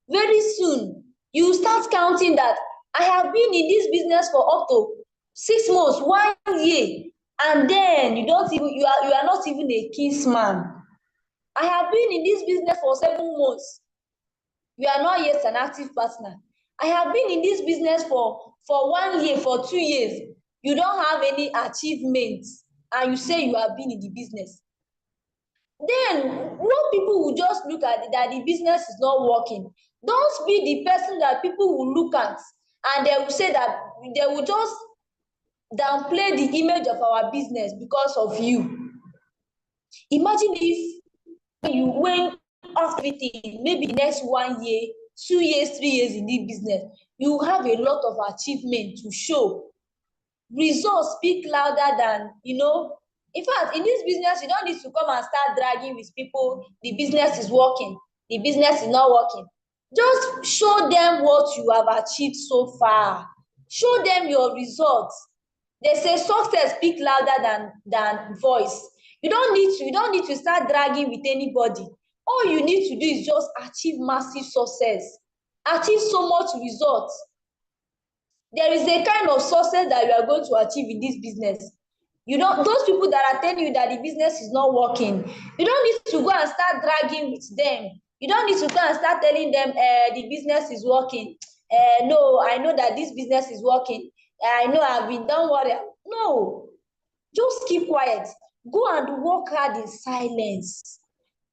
[SPEAKER 3] Very soon, you start counting that I have been in this business for up to 6 months, 1 year, and then you are not even a kinsman. I have been in this business for 7 months. You are not yet an active partner. I have been in this business for 1 year, for 2 years. You don't have any achievements, and you say you have been in the business. Then what people will just look at that the business is not working. Don't be the person that people will look at and they will say that they will just downplay the image of our business because of you. Imagine if when after everything, maybe the next 1 year, 2 years, 3 years in this business, you have a lot of achievement to show. Results speak louder than, in fact, in this business, you don't need to come and start dragging with people. The business is working, the business is not working. Just show them what you have achieved so far. Show them your results. They say success speak louder than voice. You don't need to start dragging with anybody. All you need to do is just achieve massive success. Achieve so much results. There is a kind of success that you are going to achieve in this business. Those people that are telling you that the business is not working, you don't need to go and start dragging with them. You don't need to go and start telling them the business is working. No, I know that this business is working. I know I've been, don't worry. No, just keep quiet. Go and work hard in silence.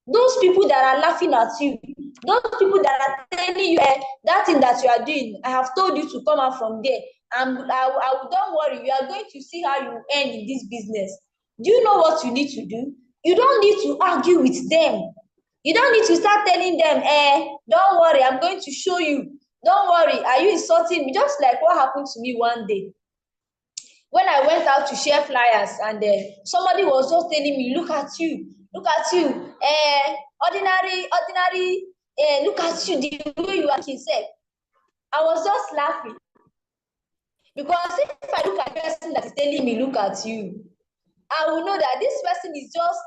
[SPEAKER 3] Those people that are laughing at you, those people that are telling you that thing that you are doing, I have told you to come out from there. And don't worry, you are going to see how you earn in this business. Do you know what you need to do? You don't need to argue with them. You don't need to start telling them, don't worry, I'm going to show you Don't worry, are you insulting me? Just like what happened to me one day when I went out to share flyers, and somebody was just telling me, look at you, ordinary, look at you, the way you are yourself. I was just laughing, because if I look at the person that is telling me, look at you, I will know that this person is just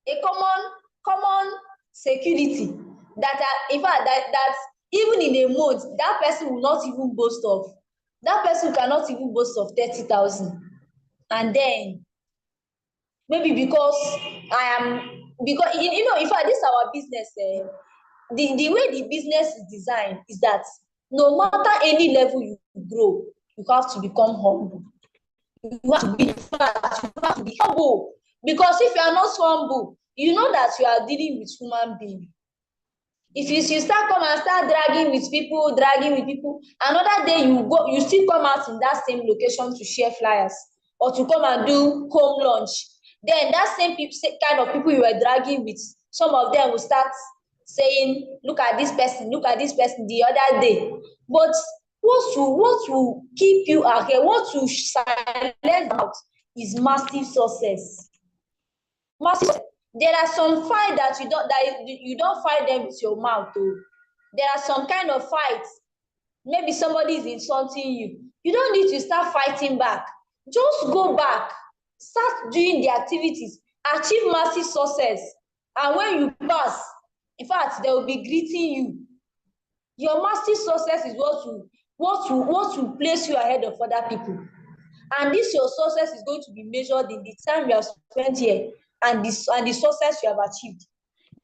[SPEAKER 3] a common security that in fact that even in a month that person will not even boast of. That person cannot even boast of 30,000. And then maybe because in fact this our business, the way the business is designed is that no matter any level you grow, you have to become humble. You have to be, in fact, you have to be humble, because if you are not humble, you know that you are dealing with human being. If you start dragging with people, another day you still come out in that same location to share flyers or to come and do home lunch. Then that same kind of people you were dragging with, some of them will start saying, look at this person the other day. But what will keep you ahead, what will silence out is massive success. Massive. There are some fight that you don't fight them with your mouth. Oh. There are some kind of fights. Maybe somebody is insulting you. You don't need to start fighting back. Just go back. Start doing the activities. Achieve massive success. And when you pass, in fact, they will be greeting you. Your massive success is what will place you ahead of other people. And this your success is going to be measured in the time you have spent here and the success you have achieved.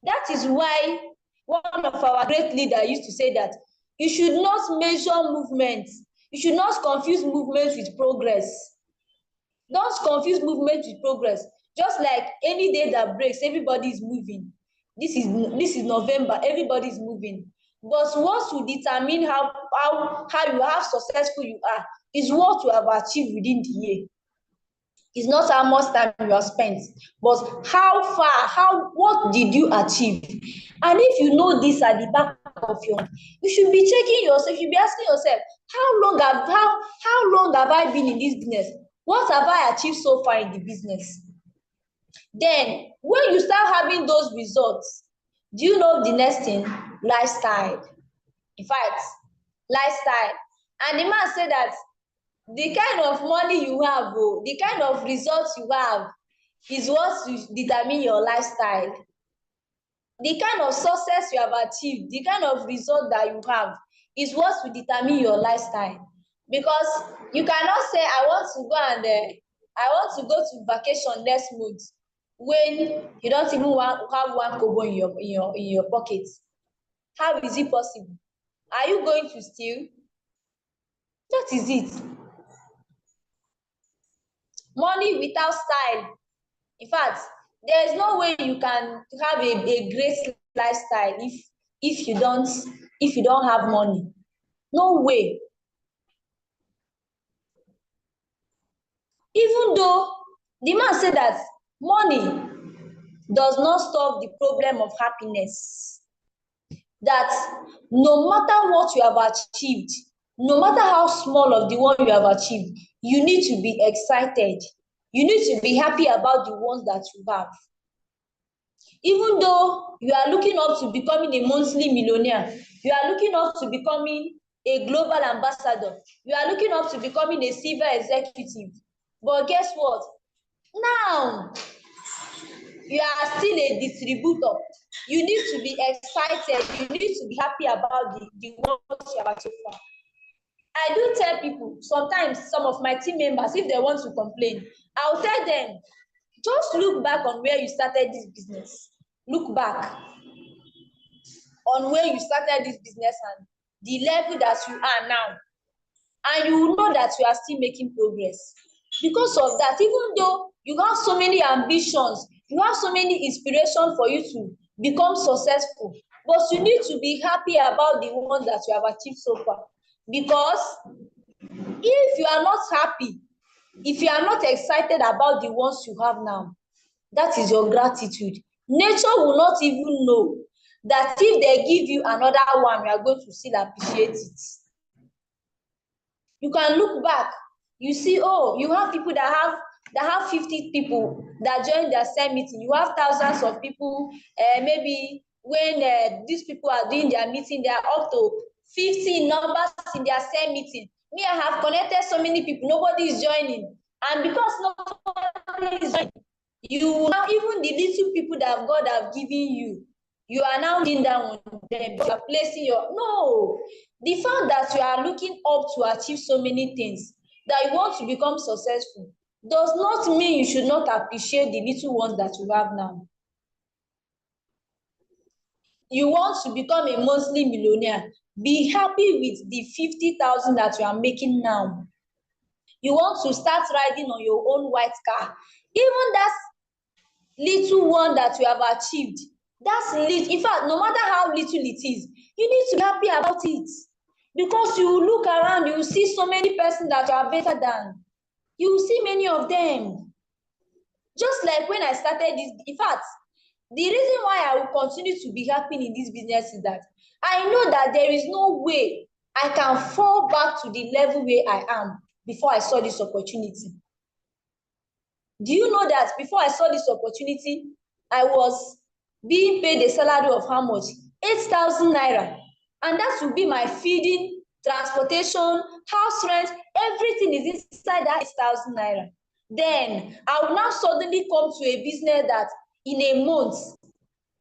[SPEAKER 3] That is why one of our great leaders used to say that you should not measure movement. You should not confuse movement with progress. Don't confuse movement with progress. Just like any day that breaks, everybody is moving. This is November, everybody is moving. But what will determine how successful you are is what you have achieved within the year. It's not how much time you have spent, but what did you achieve? And if you know this at the back of your mind, you should be checking yourself, you should be asking yourself, how long have I been in this business? What have I achieved so far in the business? Then, when you start having those results, do you know the next thing? Lifestyle. In fact, lifestyle. And the man said that the kind of money you have, the kind of results you have is what will determine your lifestyle. The kind of success you have achieved, the kind of result that you have is what will determine your lifestyle. Because you cannot say, I want to go to vacation next month when you don't even have one kobo in your pocket. How is it possible? Are you going to steal? That is it. Money without style. In fact, there is no way you can have a great lifestyle if you don't have money. No way. Even though the man said that money does not solve the problem of happiness, that no matter what you have achieved, no matter how small of the one you have achieved, you need to be excited. You need to be happy about the ones that you have. Even though you are looking up to becoming a monthly millionaire, you are looking up to becoming a global ambassador, you are looking up to becoming a civil executive, but guess what? Now, you are still a distributor. You need to be excited. You need to be happy about the ones you have achieved. I do tell people, sometimes some of my team members, if they want to complain, I'll tell them, just look back on where you started this business. Look back on where you started this business and the level that you are now. And you will know that you are still making progress. Because of that, even though you have so many ambitions, you have so many inspirations for you to become successful, but you need to be happy about the ones that you have achieved so far. Because if you are not happy, if you are not excited about the ones you have now, that is your gratitude. Nature will not even know. that if they give you another one, you are going to still appreciate it. You can look back, you see, oh, you have people that have 50 people that join their same meeting. You have thousands of people, maybe when these people are doing their meeting, they are up to 50 numbers in their same meeting. Me, I have connected so many people, nobody is joining. And because nobody is joining, you now, even the little people that God have given you, you are now looking down on them. You are placing your no. The fact that you are looking up to achieve so many things, that you want to become successful, does not mean you should not appreciate the little ones that you have now. You want to become a monthly millionaire, be happy with the 50,000 that you are making now. You want to start riding on your own white car, even that little one that you have achieved, that's little. In fact, no matter how little it is, you need to be happy about it, because you look around, you see so many persons that you are better than. You see many of them. Just like when I started this, in fact, the reason why I will continue to be happy in this business is that I know that there is no way I can fall back to the level where I am before I saw this opportunity. Do you know that before I saw this opportunity, I was being paid a salary of how much? 8,000 naira. And that will be my feeding, transportation, house rent, everything is inside that 8,000 naira. Then I will now suddenly come to a business that in a month,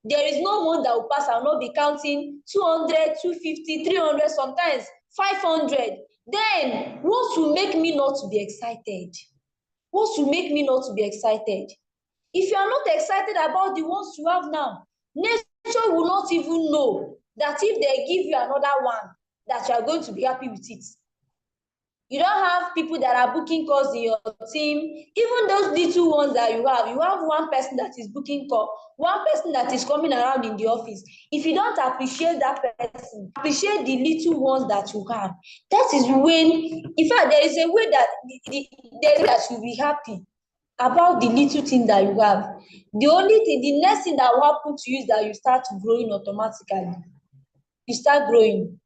[SPEAKER 3] there is no month that will pass, I will not be counting 200, 250, 300, sometimes 500. Then what will make me not to be excited? What will make me not to be excited? If you are not excited about the ones you have now, nature will not even know that if they give you another one, that you are going to be happy with it. You don't have people that are booking calls in your team. Even those little ones that you have one person that is booking call, one person that is coming around in the office. If you don't appreciate that person, appreciate the little ones that you have. That is when, in fact, there is a way that you'll be happy about the little thing that you have. The only thing, the next thing that will happen to you is that you start growing automatically. You start growing.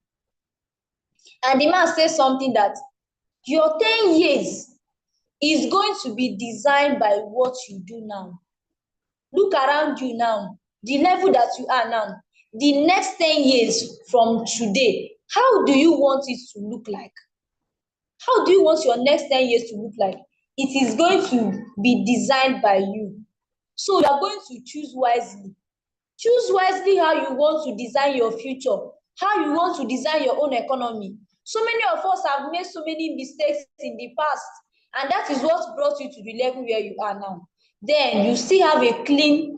[SPEAKER 3] And the man says something that your 10 years is going to be designed by what you do now. Look around you now, the level that you are now, the next 10 years from today, how do you want it to look like? How do you want your next 10 years to look like? It is going to be designed by you. So you are going to choose wisely. Choose wisely how you want to design your future, how you want to design your own economy. So many of us have made so many mistakes in the past, and that is what brought you to the level where you are now. Then you still have a clean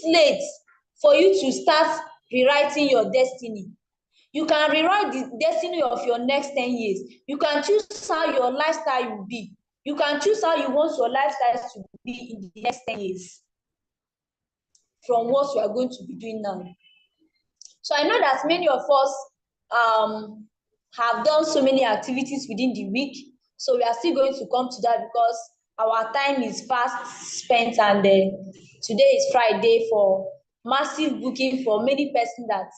[SPEAKER 3] slate for you to start rewriting your destiny. You can rewrite the destiny of your next 10 years. You can choose how your lifestyle will be. You can choose how you want your lifestyle to be in the next 10 years from what you are going to be doing now. So I know that many of us have done so many activities within the week. So we are still going to come to that because our time is fast spent, and today is Friday for massive booking for many persons that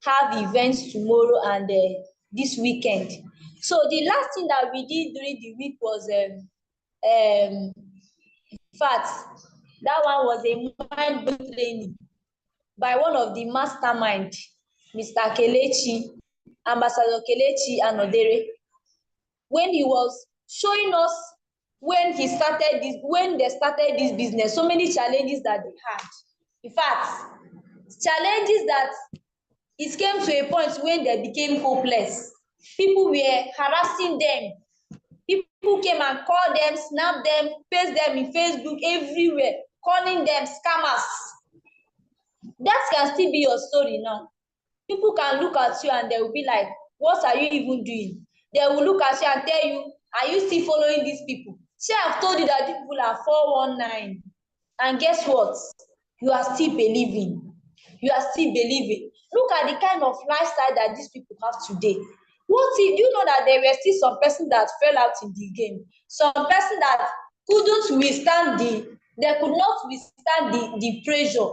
[SPEAKER 3] have events tomorrow and this weekend. So the last thing that we did during the week was in fact, that one was a mind-blowing training by one of the mastermind, Mr. Kelechi, Ambassador Kelechi Anodere, when he was showing us when they started this business, so many challenges that they had. In fact, challenges that it came to a point when they became hopeless. People were harassing them. People came and called them, snapped them, paste them in Facebook, everywhere, calling them scammers. That can still be your story now. People can look at you and they will be like, what are you even doing? They will look at you and tell you, are you still following these people? See, I've told you that these people are 419. And guess what? You are still believing. You are still believing. Look at the kind of lifestyle that these people have today. What if, do you know that there were still some person that fell out in the game? Some person that couldn't withstand They could not withstand the pressure.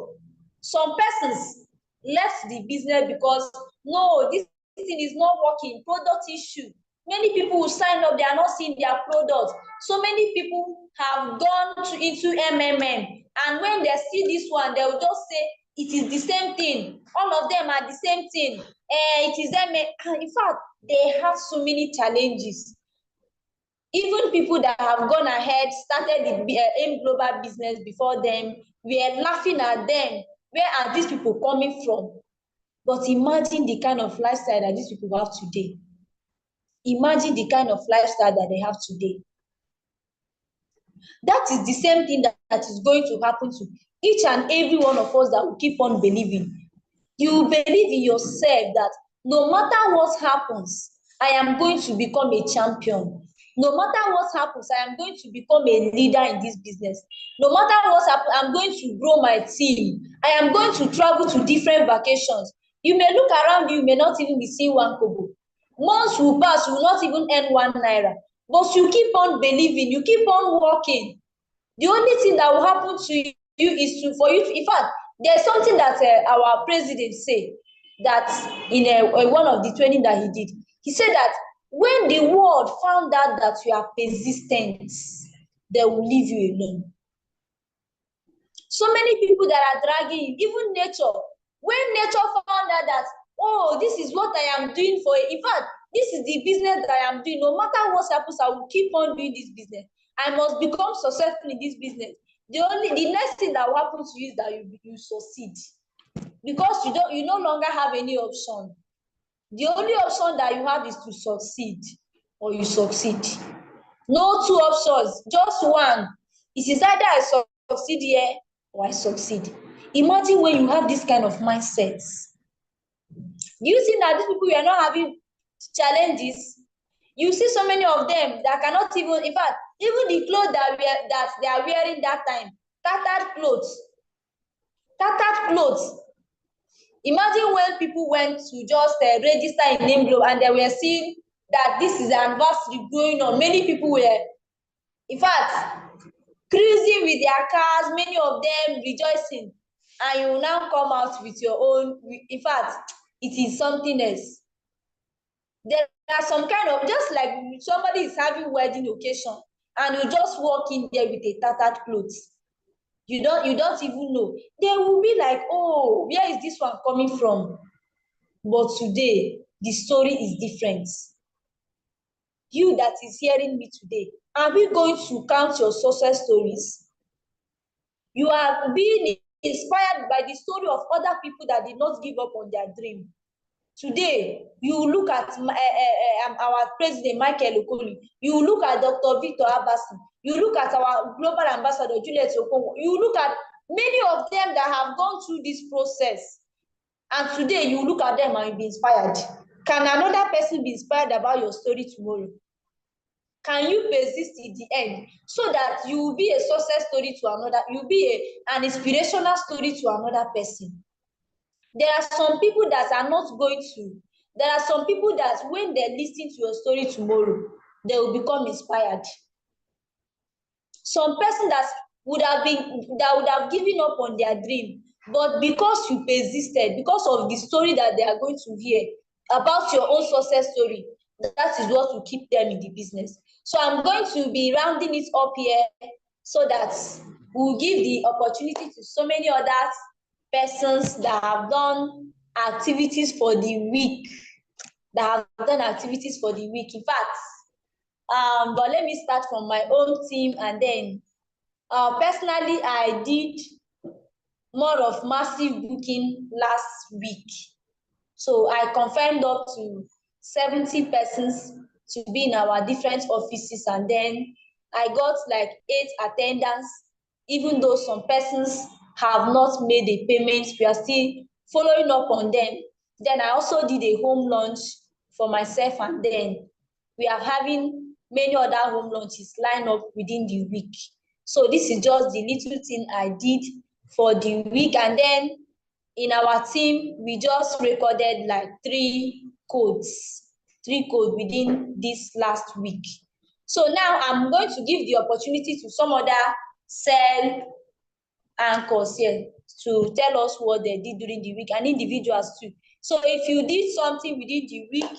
[SPEAKER 3] Some persons left the business because no, this thing is not working, product issue. Many people will sign up, they are not seeing their product. So many people have gone into MMM, and when they see this one, they will just say it is the same thing. All of them are the same thing. It is MM. In fact, they have so many challenges. Even people that have gone ahead, started the AIM Global business before them, we are laughing at them. Where are these people coming from? But imagine the kind of lifestyle that these people have today. Imagine the kind of lifestyle that they have today. That is the same thing that is going to happen to each and every one of us that will keep on believing. You believe in yourself that no matter what happens, I am going to become a champion. No matter what happens, I am going to become a leader in this business. No matter what happens, I'm going to grow my team. I am going to travel to different vacations. You may look around you, may not even be seeing one kobo. Months will pass, you will not even earn 1 naira. But you keep on believing, you keep on working. The only thing that will happen to you is for you to, in fact, there's something that our president said that in one of the training that he did. He said that when the world found out that you are persistent, they will leave you alone. So many people that are dragging, even nature, when nature found out that, oh, this is what I am doing for it. In fact, this is the business that I am doing. No matter what happens, I will keep on doing this business. I must become successful in this business. The next thing that will happen to you is that you succeed. Because you no longer have any option. The only option that you have is to succeed or you succeed. No two options, just one. It is either I succeed here or I succeed. Imagine when you have this kind of mindset. You see that these people, you are not having challenges. You see so many of them that cannot even, in fact, even the clothes that they are wearing that time, tattered clothes. Tattered clothes. Imagine when people went to just register in name globe and they were seeing that this is an anniversary going on. Many people were, in fact, cruising with their cars, many of them rejoicing, and you will now come out with your own. In fact, it is something else. There are some kind of, just like somebody is having wedding occasion and you just walk in there with a tattered clothes. You don't even know. They will be like, oh, where is this one coming from? But today, the story is different. You that is hearing me today, are we going to count your success stories? You are being inspired by the story of other people that did not give up on their dream. Today, you look at our president, Michael Okoli. You look at Dr. Victor Abasi. You look at our global ambassador, Juliet Okonkwo. You look at many of them that have gone through this process. And today, you look at them and you be inspired. Can another person be inspired about your story tomorrow? Can you persist in the end so that you will be a success story to another, you'll be an inspirational story to another person? There are some people that are not going to. There are some people that when they listen to your story tomorrow, they will become inspired. Some person that would have given up on their dream, but because you persisted, because of the story that they are going to hear about your own success story, that is what will keep them in the business. So I'm going to be rounding it up here so that we'll give the opportunity to so many other persons that have done activities for the week. In fact, but let me start from my own team, and then personally, I did more of massive booking last week. So I confirmed up to 70 persons to be in our different offices, and then I got like 8 attendance, even though some persons have not made a payment. We are still following up on them. Then I also did a home launch for myself, and then we are having many other home launches lined up within the week. So this is just the little thing I did for the week. And then in our team, we just recorded like 3 codes within this last week. So now I'm going to give the opportunity to some other cell anchors here to tell us what they did during the week, and individuals too. So if you did something within the week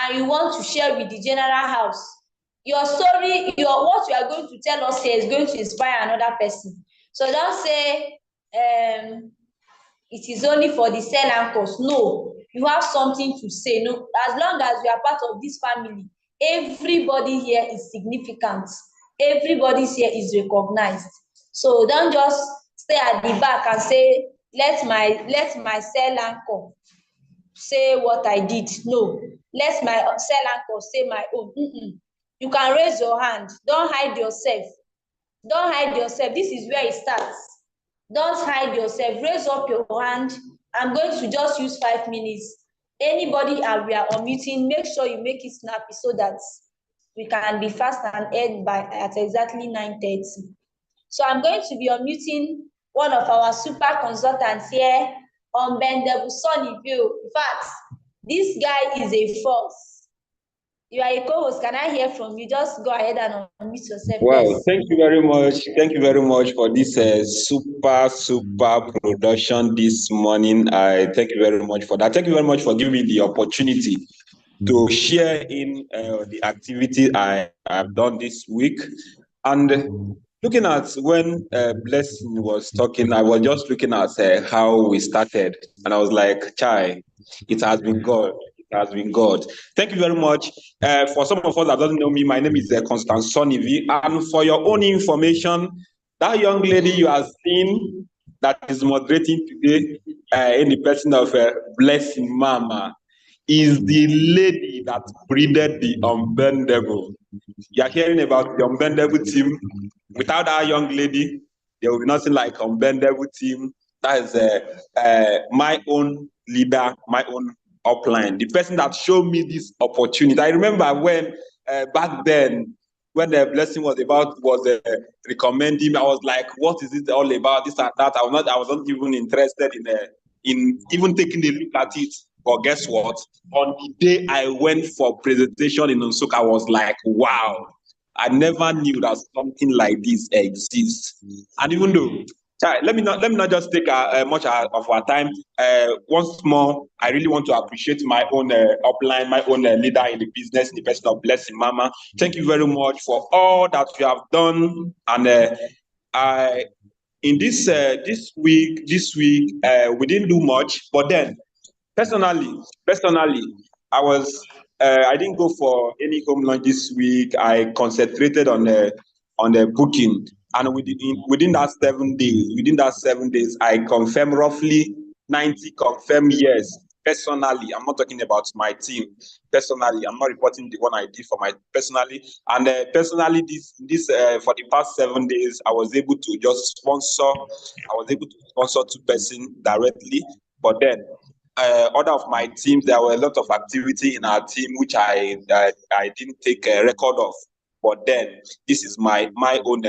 [SPEAKER 3] and you want to share with the general house, your story, what you are going to tell us here is going to inspire another person. So don't say it is only for the cell anchors. No, you have something to say. No, as long as you are part of this family, everybody here is significant. Everybody here is recognized. So don't just stay at the back and say, let my cell anchor say what I did. No, let my cell anchor say my own. You can raise your hand. Don't hide yourself. Don't hide yourself. This is where it starts. Don't hide yourself. Raise up your hand. I'm going to just use 5 minutes. Anybody we are unmuting, make sure you make it snappy so that we can be fast and end at exactly 9:30. So I'm going to be unmuting one of our super consultants here, Unbendable Sunnyville. In fact, this guy is a force. You are a co-host. Can I hear from you? Just go ahead and unmute yourself.
[SPEAKER 4] Wow,
[SPEAKER 3] Yes.
[SPEAKER 4] thank you very much. Thank you very much for this super production this morning. I thank you very much for that. Thank you very much for giving me the opportunity to share in the activity I have done this week. And looking at when Blessing was talking, I was just looking at how we started, and I was like, "Chai, it has been God. It has been God." Thank you very much. For some of us that doesn't know me, my name is Constance Sonivi, and for your own information, that young lady you have seen that is moderating today in the person of Blessing Mama is the lady that breeded the Unbendable. You are hearing about the Unbendable team. Without that young lady, there will be nothing like Unbendable team. That is my own leader, my own upline, the person that showed me this opportunity. I remember when back then, when the Blessing was recommending me, I was like, "What is it all about? This and that." I was not even interested in even taking a look at it. But guess what? On the day I went for presentation in Nsukka, I was like, "Wow! I never knew that something like this exists." And even though, let me not just take much of our time. Once more, I really want to appreciate my own upline, my own leader in the business, in the person of Blessing Mama. Thank you very much for all that you have done. And in this week, we didn't do much, but then personally, I didn't go for any home lunch this week. I concentrated on the booking, and within that 7 days, I confirmed roughly 90 confirmed years. Personally, I'm not talking about my team. Personally, I'm not reporting the one I did for my personally. And personally, this for the past 7 days, I was able to just sponsor. I was able to sponsor 2 persons directly, but then other of my teams, there were a lot of activity in our team which I didn't take a record of. But then this is my own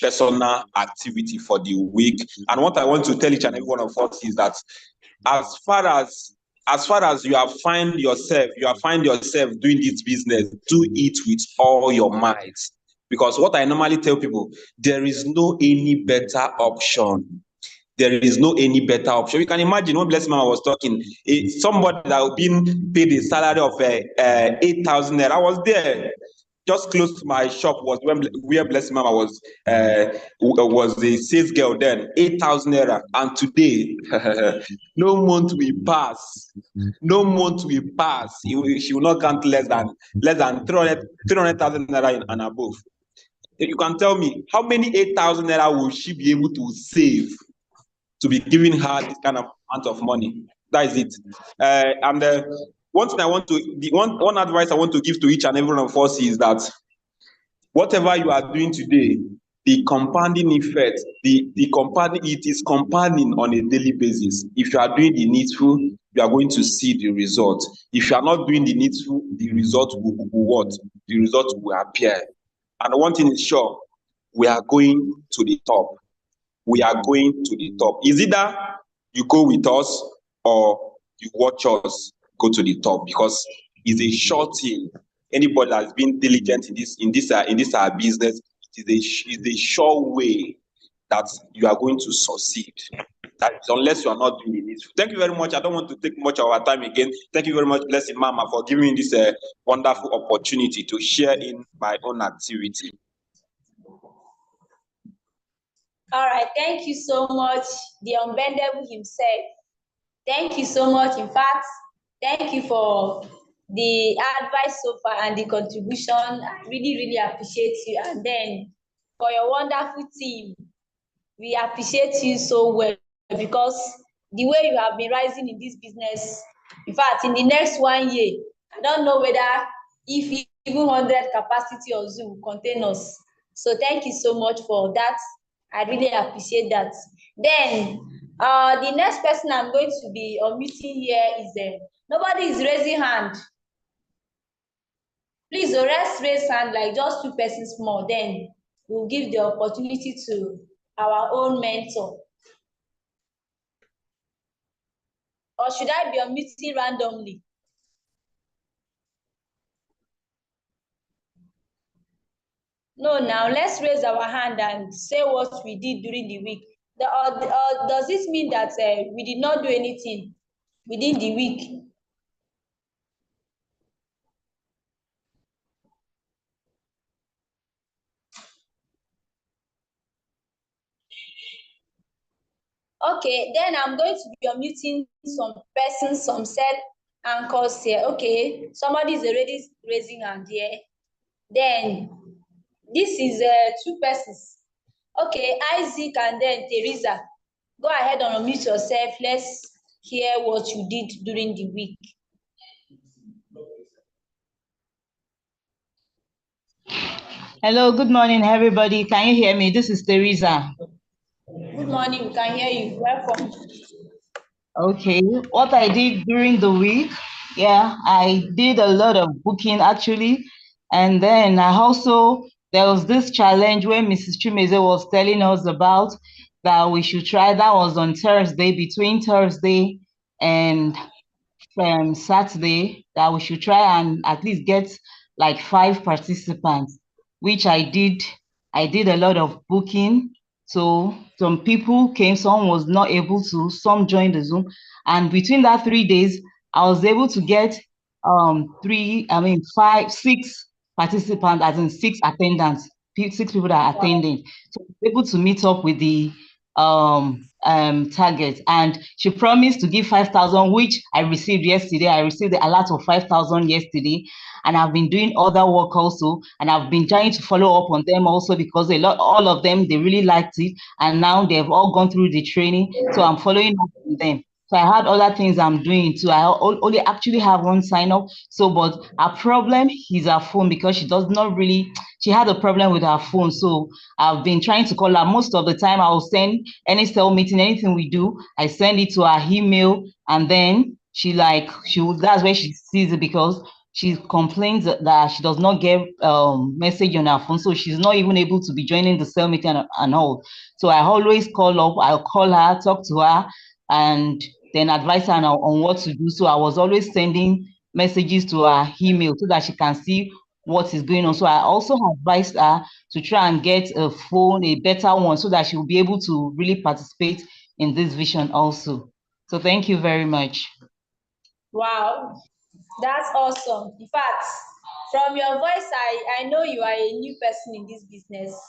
[SPEAKER 4] personal activity for the week. And what I want to tell each and every one of us is that as far as you have find yourself doing this business, do it with all your might. Because what I normally tell people, there is no any better option. There is no any better option. You can imagine when Blessing Mama was talking, somebody that had been paid a salary of 8,000 naira. I was there, just close to my shop was where Blessing Mama was the sales girl then, 8,000 naira. And today, no month will pass. She will not count less than 300,000 naira and above. You can tell me how many 8,000 naira will she be able to save to be giving her this kind of amount of money? That is it. And one advice I want to give to each and every one of us is that whatever you are doing today, the compounding effect, it is compounding on a daily basis. If you are doing the needful, you are going to see the result. If you are not doing the needful, the result will what? The result will appear. And one thing is sure, we are going to the top. We are going to the top. Is either you go with us or you watch us go to the top, because it's a short thing. Anybody that's been diligent in this business, is a sure way that you are going to succeed. That is, unless you are not doing it. Thank you very much. I don't want to take much of our time again. Thank you very much, Blessing Mama, for giving me this wonderful opportunity to share in my own activity.
[SPEAKER 3] All right, thank you so much, the unbendable himself. Thank you so much. In fact, thank you for the advice so far and the contribution. I really, really appreciate you. And then for your wonderful team, we appreciate you so well because the way you have been rising in this business, in fact, in the next 1 year, I don't know whether if even 100 capacity of Zoom will contain us. So thank you so much for that. I really appreciate that. Then the next person I'm going to be unmuting here is nobody is raising hand. Please, let's raise hand like just 2 persons more. Then we'll give the opportunity to our own mentor. Or should I be unmuting randomly? No, now let's raise our hand and say what we did during the week. Does this mean that we did not do anything within the week? Okay, then I'm going to be unmuting some persons, some set anchors here. Okay, somebody is already raising hand here. Then this is 2 persons. Okay, Isaac and then Teresa. Go ahead and unmute yourself. Let's hear what you did during the week.
[SPEAKER 5] Hello, good morning, everybody. Can you hear me? This is Teresa.
[SPEAKER 3] Good morning, we can hear you. Welcome.
[SPEAKER 5] Okay, what I did during the week, yeah, I did a lot of booking actually. And then there was this challenge where Mrs. Chimeze was telling us about that we should try. That was on Thursday, between Thursday and Saturday, that we should try and at least get like 5 participants, which I did. I did a lot of booking. So some people came, some was not able to, some joined the Zoom. And between that 3 days, I was able to get 6 participants, as in 6 attendants, 6 people that are attending. So I was able to meet up with the target, and she promised to give 5,000, which I received yesterday. I received a lot of 5,000 yesterday, and I've been doing other work also, and I've been trying to follow up on them also because all of them, they really liked it, and now they've all gone through the training, so I'm following up on them. So I had other things I'm doing too. I only actually have 1 sign up. So, but our problem is her phone, because she does not really, she had a problem with her phone. So I've been trying to call her. Most of the time I will send any cell meeting, anything we do, I send it to her email, and then that's where she sees it, because she complains that she does not get message on her phone, so she's not even able to be joining the cell meeting and all. So I always call up, I'll call her, talk to her, and then advise her on what to do. So I was always sending messages to her email so that she can see what is going on. So I also advised her to try and get a phone, a better one, so that she will be able to really participate in this vision also. So thank you very much.
[SPEAKER 3] Wow, that's awesome. In fact, from your voice, I know you are a new person in this business.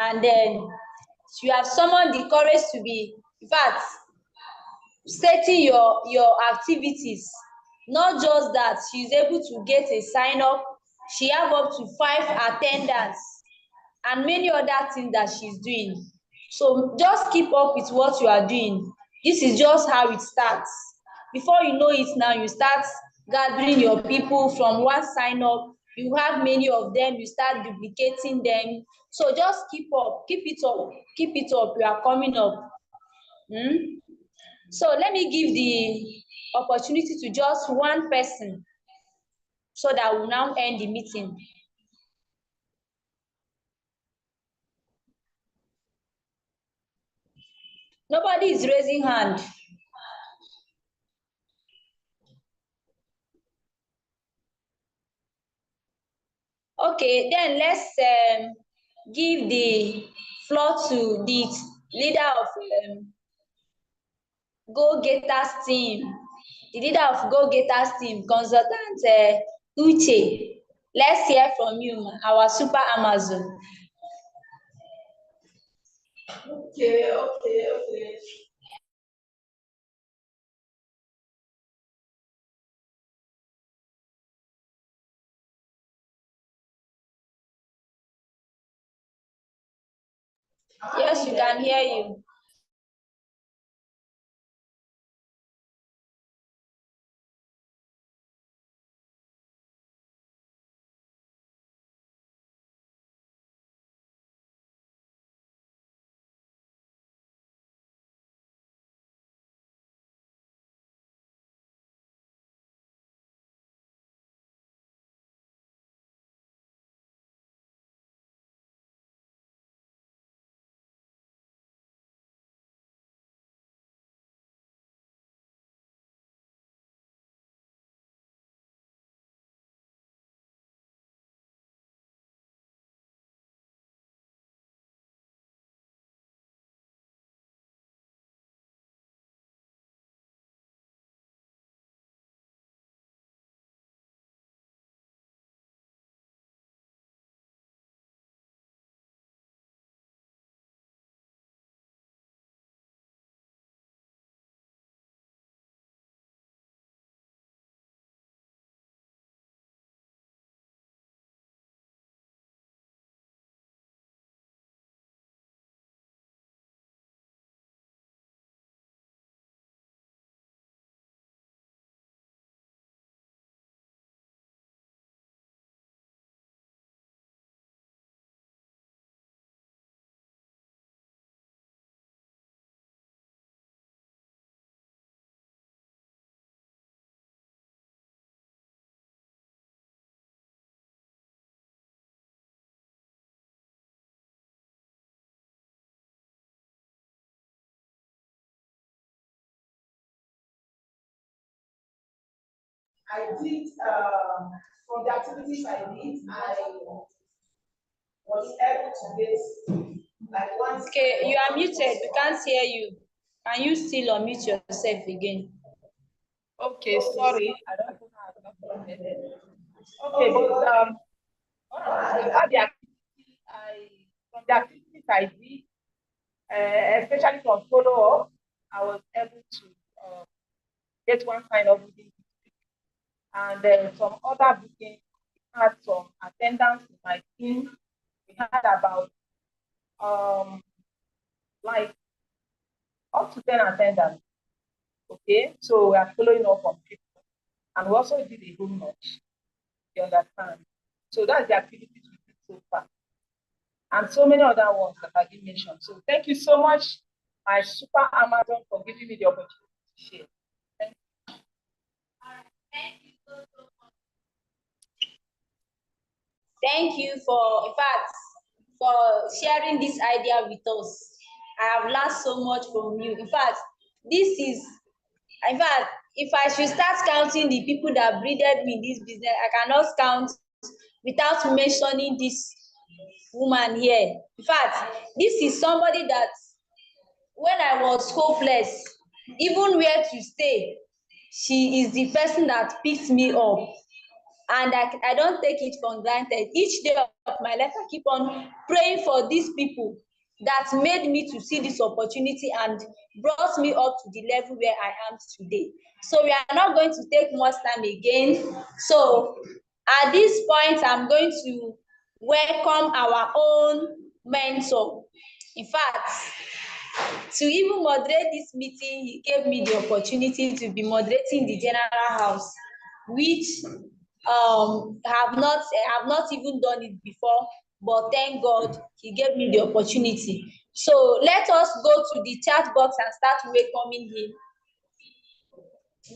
[SPEAKER 3] And then you have summoned the courage to be, in fact, stating your activities. Not just that, she's able to get a sign up, she have up to 5 attendants and many other things that she's doing. So just keep up with what you are doing. This is just how it starts. Before you know it now, you start gathering your people from 1 sign up, you have many of them, you start duplicating them. So just keep up, keep it up, keep it up, you are coming up. So let me give the opportunity to just 1 person so that we'll now end the meeting. Nobody is raising hand. Okay, then let's give the floor to the leader of Go Getters team. The leader of Go Getters team, consultant Uche. Let's hear from you, our super Amazon.
[SPEAKER 6] Okay.
[SPEAKER 3] Yes, we can hear you.
[SPEAKER 6] I did from the activities I did, I was able to get like one.
[SPEAKER 3] Okay, you are muted. We can't hear you. Can you still unmute yourself again?
[SPEAKER 6] Okay, sorry. I don't know how I got muted. Okay, but from the activities I did, especially from follow up, I was able to get one kind of booking, and then some other booking had some attendance in my team. We had about like up to 10 attendants. Okay, so we are following up on people, and we also did a home match. You understand? So that's the activities we did so far, and so many other ones that I didn't mention. So thank you so much, my super Amazon, for giving me the opportunity to share. Thank you.
[SPEAKER 3] Thank you so much. Thank you for, in fact, for sharing this idea with us. I have learned so much from you. In fact, if I should start counting the people that breeded me in this business, I cannot count without mentioning this woman here. In fact, this is somebody that when I was hopeless, even where to stay, she is the person that picks me up. And I don't take it for granted. Each day of my life, I keep on praying for these people that made me to see this opportunity and brought me up to the level where I am today. So we are not going to take much time again. So at this point, I'm going to welcome our own mentor. In fact, to even moderate this meeting, he gave me the opportunity to be moderating the general house, which have not even done it before, but thank God he gave me the opportunity. So let us go to the chat box and start welcoming him.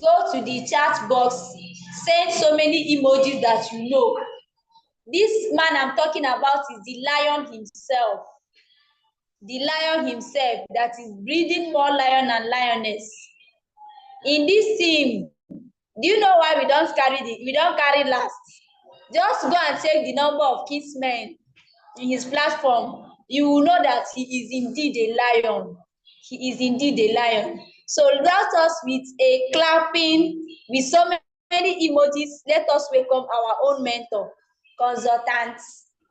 [SPEAKER 3] Go to the chat box, send so many emojis that you know. This man I'm talking about is the lion himself. The lion himself that is breeding more lion and lioness. In this team, do you know why we don't carry last? Just go and check the number of kinsmen in his platform, you will know that he is indeed a lion. He is indeed a lion. So let us with a clapping, with so many emojis, let us welcome our own mentor, consultant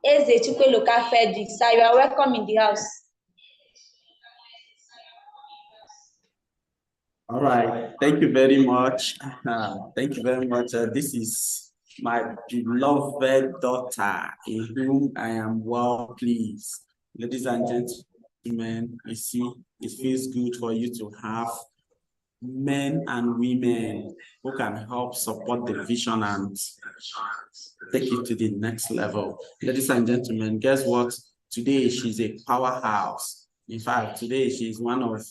[SPEAKER 3] Eze Chukwueloka Frederick. Sir, you are welcome in the house.
[SPEAKER 7] All right, thank you very much. Thank you very much. This is my beloved daughter, in whom I am well pleased. Ladies and gentlemen, you see, it feels good for you to have men and women who can help support the vision and take it to the next level. Ladies and gentlemen, guess what? Today she's a powerhouse. In fact, today she's one of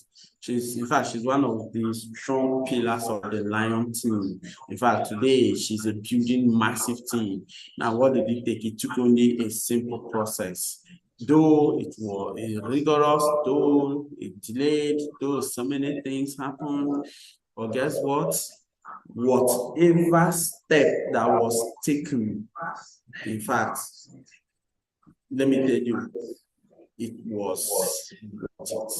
[SPEAKER 7] the strong pillars of the Lion team. In fact, today she's building massive team. Now, what did it take? It took only a simple process. Though it was rigorous, though it delayed, though so many things happened, but guess what? Whatever step that was taken, in fact, let me tell you, it was worth it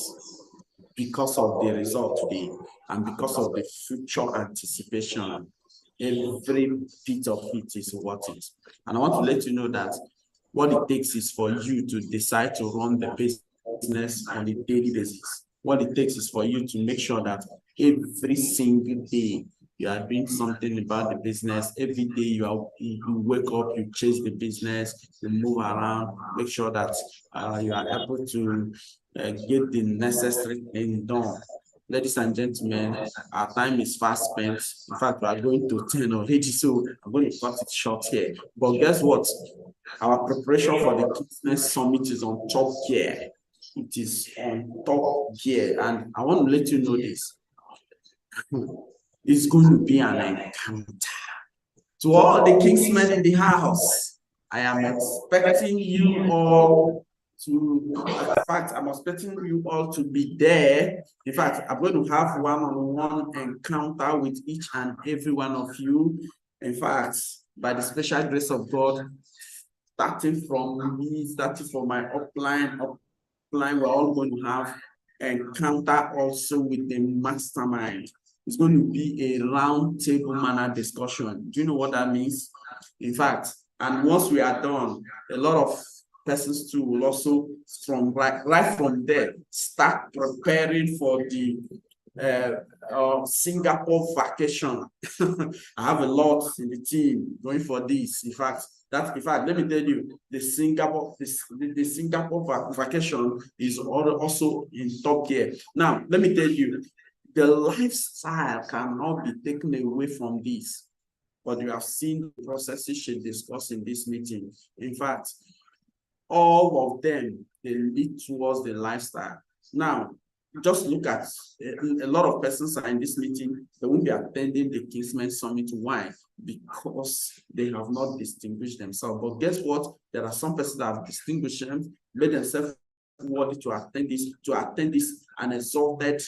[SPEAKER 7] because of the result today and because of the future anticipation. Every bit of it is worth it. And I want to let you know that what it takes is for you to decide to run the business on a daily basis. What it takes is for you to make sure that every single day you are doing something about the business. Every day you wake up, you chase the business, you move around, make sure that you are able to get the necessary thing done. Ladies and gentlemen, our time is fast spent. In fact, we are going to 10 already, so I'm going to cut it short here. But guess what? Our preparation for the Kingsmen Summit is on top gear. It is on top gear, and I want to let you know this. It's going to be an encounter. To all the Kingsmen in the house, I am expecting you all to, in fact, I'm expecting you all to be there. In fact, I'm going to have one-on-one encounter with each and every one of you. In fact, by the special grace of God, starting from my upline, we're all going to have encounter also with the mastermind. It's going to be a round table manner discussion. Do you know what that means? In fact, and once we are done, a lot of persons too will also, from right from there, start preparing for the Singapore vacation. I have a lot in the team going for this. In fact, let me tell you, the Singapore vacation is also in top gear. Now, let me tell you, the lifestyle cannot be taken away from this. But you have seen the processes she discussed in this meeting. In fact, all of them, they lead towards the lifestyle. Now, just look at a lot of persons are in this meeting. They won't be attending the Kingsmen Summit. Why? Because they have not distinguished themselves. But guess what? There are some persons that have distinguished them, made themselves worthy to attend this and exalted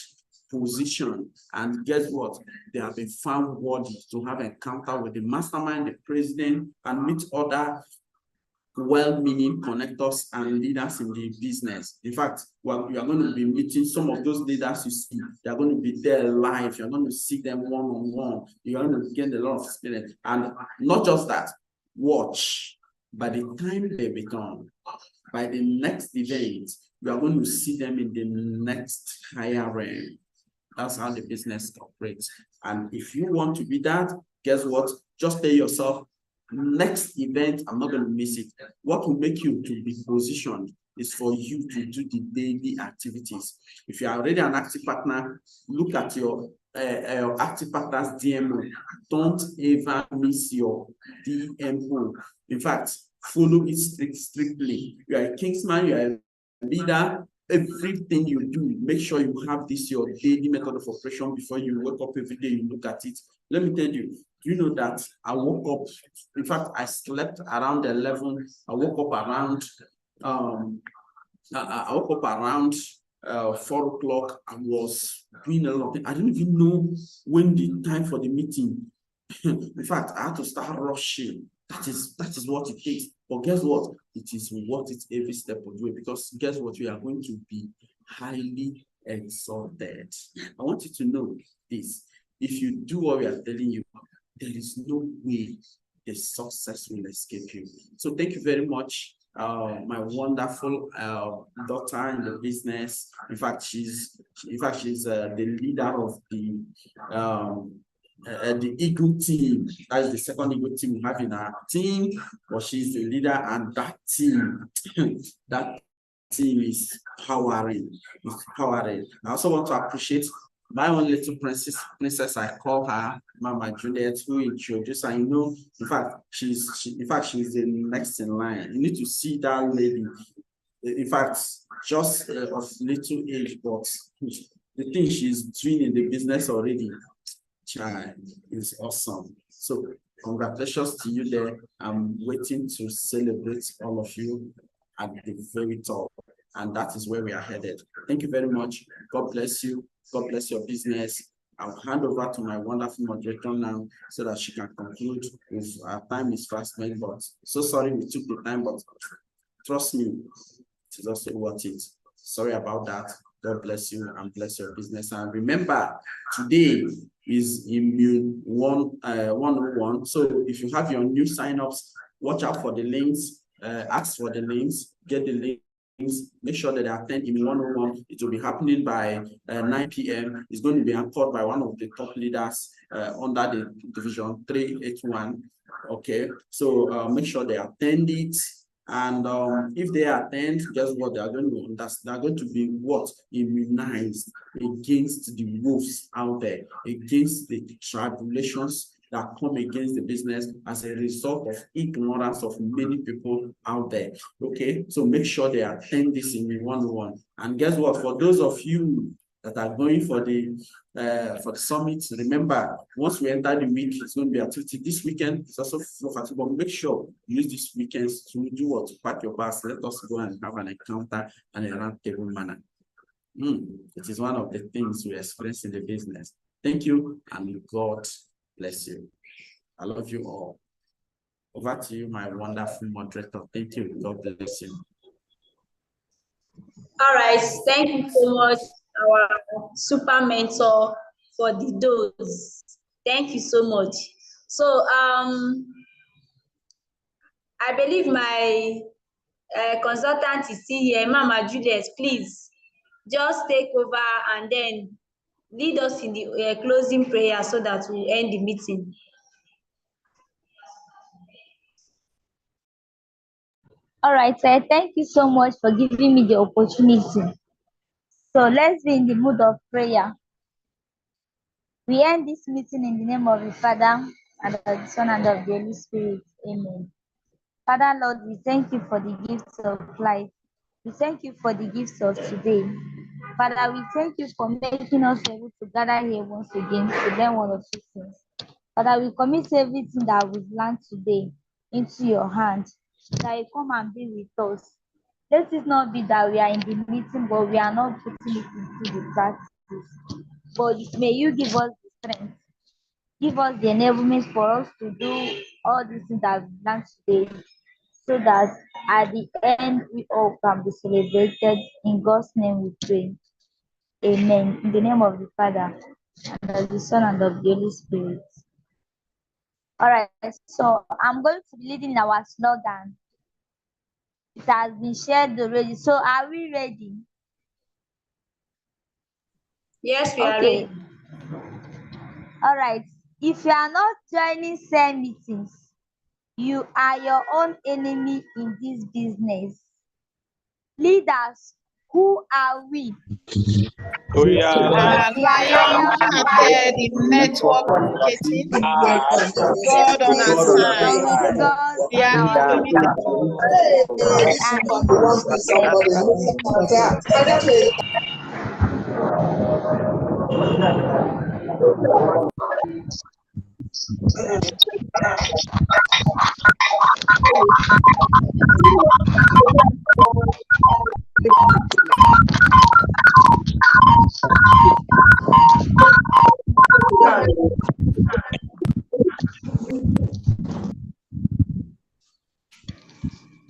[SPEAKER 7] position. And guess what? They have been found worthy to have encounter with the mastermind, the president, and meet other well-meaning connectors and leaders in the business. In fact, well, you are going to be meeting some of those leaders you see. They are going to be there live. You're going to see them one-on-one. You're going to gain a lot of experience. And not just that, watch. By the time they return, by the next event, you are going to see them in the next higher realm. That's how the business operates. And if you want to be that, guess what? Just tell yourself, next event, I'm not going to miss it. What will make you to be positioned is for you to do the daily activities. If you are already an active partner, look at your active partner's DMO. Don't ever miss your DMO. In fact, follow it strictly. You are a Kingsman, you are a leader. Everything you do, make sure you have this your daily method of operation before you wake up every day. You look at it. Let me tell you, do you know that I woke up? In fact, I slept around 11. I woke up around 4 o'clock. I was doing a lot of things. I didn't even know when the time for the meeting. In fact, I had to start rushing. That is what it takes. But guess what? it is worth it every step of the way, because guess what? We are going to be highly exalted. I want you to know this. If you do what we are telling you, there is no way the success will escape you. So thank you very much, my wonderful daughter in the business. In fact, she's the leader of the Eagle team. That is the second Eagle team we have in our team, but she's the leader, and that team, that team is powering. It's powering. I also want to appreciate my own little princess, I call her Mama Juliet, who introduced her. You know, in fact, she's the next in line. You need to see that lady. In fact, just of little age, but the thing she's doing in the business already, child, is awesome. So congratulations to you there. I'm waiting to celebrate all of you at the very top, and that is where we are headed. Thank you very much. God bless you. God bless your business. I'll hand over to my wonderful moderator now so that she can conclude. If our time is fast spent, but so sorry we took the time, but trust me, it is also worth it. Sorry about that. God bless you and bless your business. And remember, today is Immune 101. So if you have your new signups, watch out for the links, ask for the links, get the links. Make sure that they attend in 101. It will be happening by 9 p.m. It's going to be anchored by one of the top leaders under the division 381. Okay, so make sure they attend it. And if they attend, guess what? They are going to understand. They are going to be what? Immunized against the wolves out there, against the tribulations that come against the business as a result of ignorance of many people out there. Okay, so make sure they attend this in 101. And guess what? For those of you that are going for the summit, remember, once we enter the week, it's going to be activity this weekend. It's also for fatigue, but make sure you use these weekends to do what? To pack your bags. Let us go and have an encounter and a round table manner. It is one of the things we experience in the business. Thank you, and God bless you. I love you all. Over to you, my wonderful moderator. Thank you. God bless you.
[SPEAKER 3] All right. Thank you so much, our super mentor, for the dose. Thank you so much. So I believe my consultant is still here. Mama Juliet, please just take over and then lead us in the closing prayer so that we'll end the meeting.
[SPEAKER 1] All right, sir. Thank you so much for giving me the opportunity. So let's be in the mood of prayer. We end this meeting in the name of the Father, and of the Son, and of the Holy Spirit. Amen. Father, Lord, we thank you for the gifts of life. We thank you for the gifts of today. Father, we thank you for making us able to gather here once again to learn one or two things. Father, we commit everything that we've learned today into your hands, that you come and be with us. Let it not be that we are in the meeting, but we are not putting it into the practice. But may you give us the strength, give us the enablement for us to do all these things that we've learned today, so that at the end we all can be celebrated. In God's name we pray. Amen. In the name of the Father, and of the Son, and of the Holy Spirit. All right, so I'm going to be leading our slogan. It has been shared already. So are we ready?
[SPEAKER 3] Yes, we are ready.
[SPEAKER 1] All right. If you are not joining cell meetings, you are your own enemy in this business. Leaders, who are we?
[SPEAKER 4] We are
[SPEAKER 8] Lion Hearted Network Marketing. God on our side.
[SPEAKER 1] God
[SPEAKER 8] We are indomitable.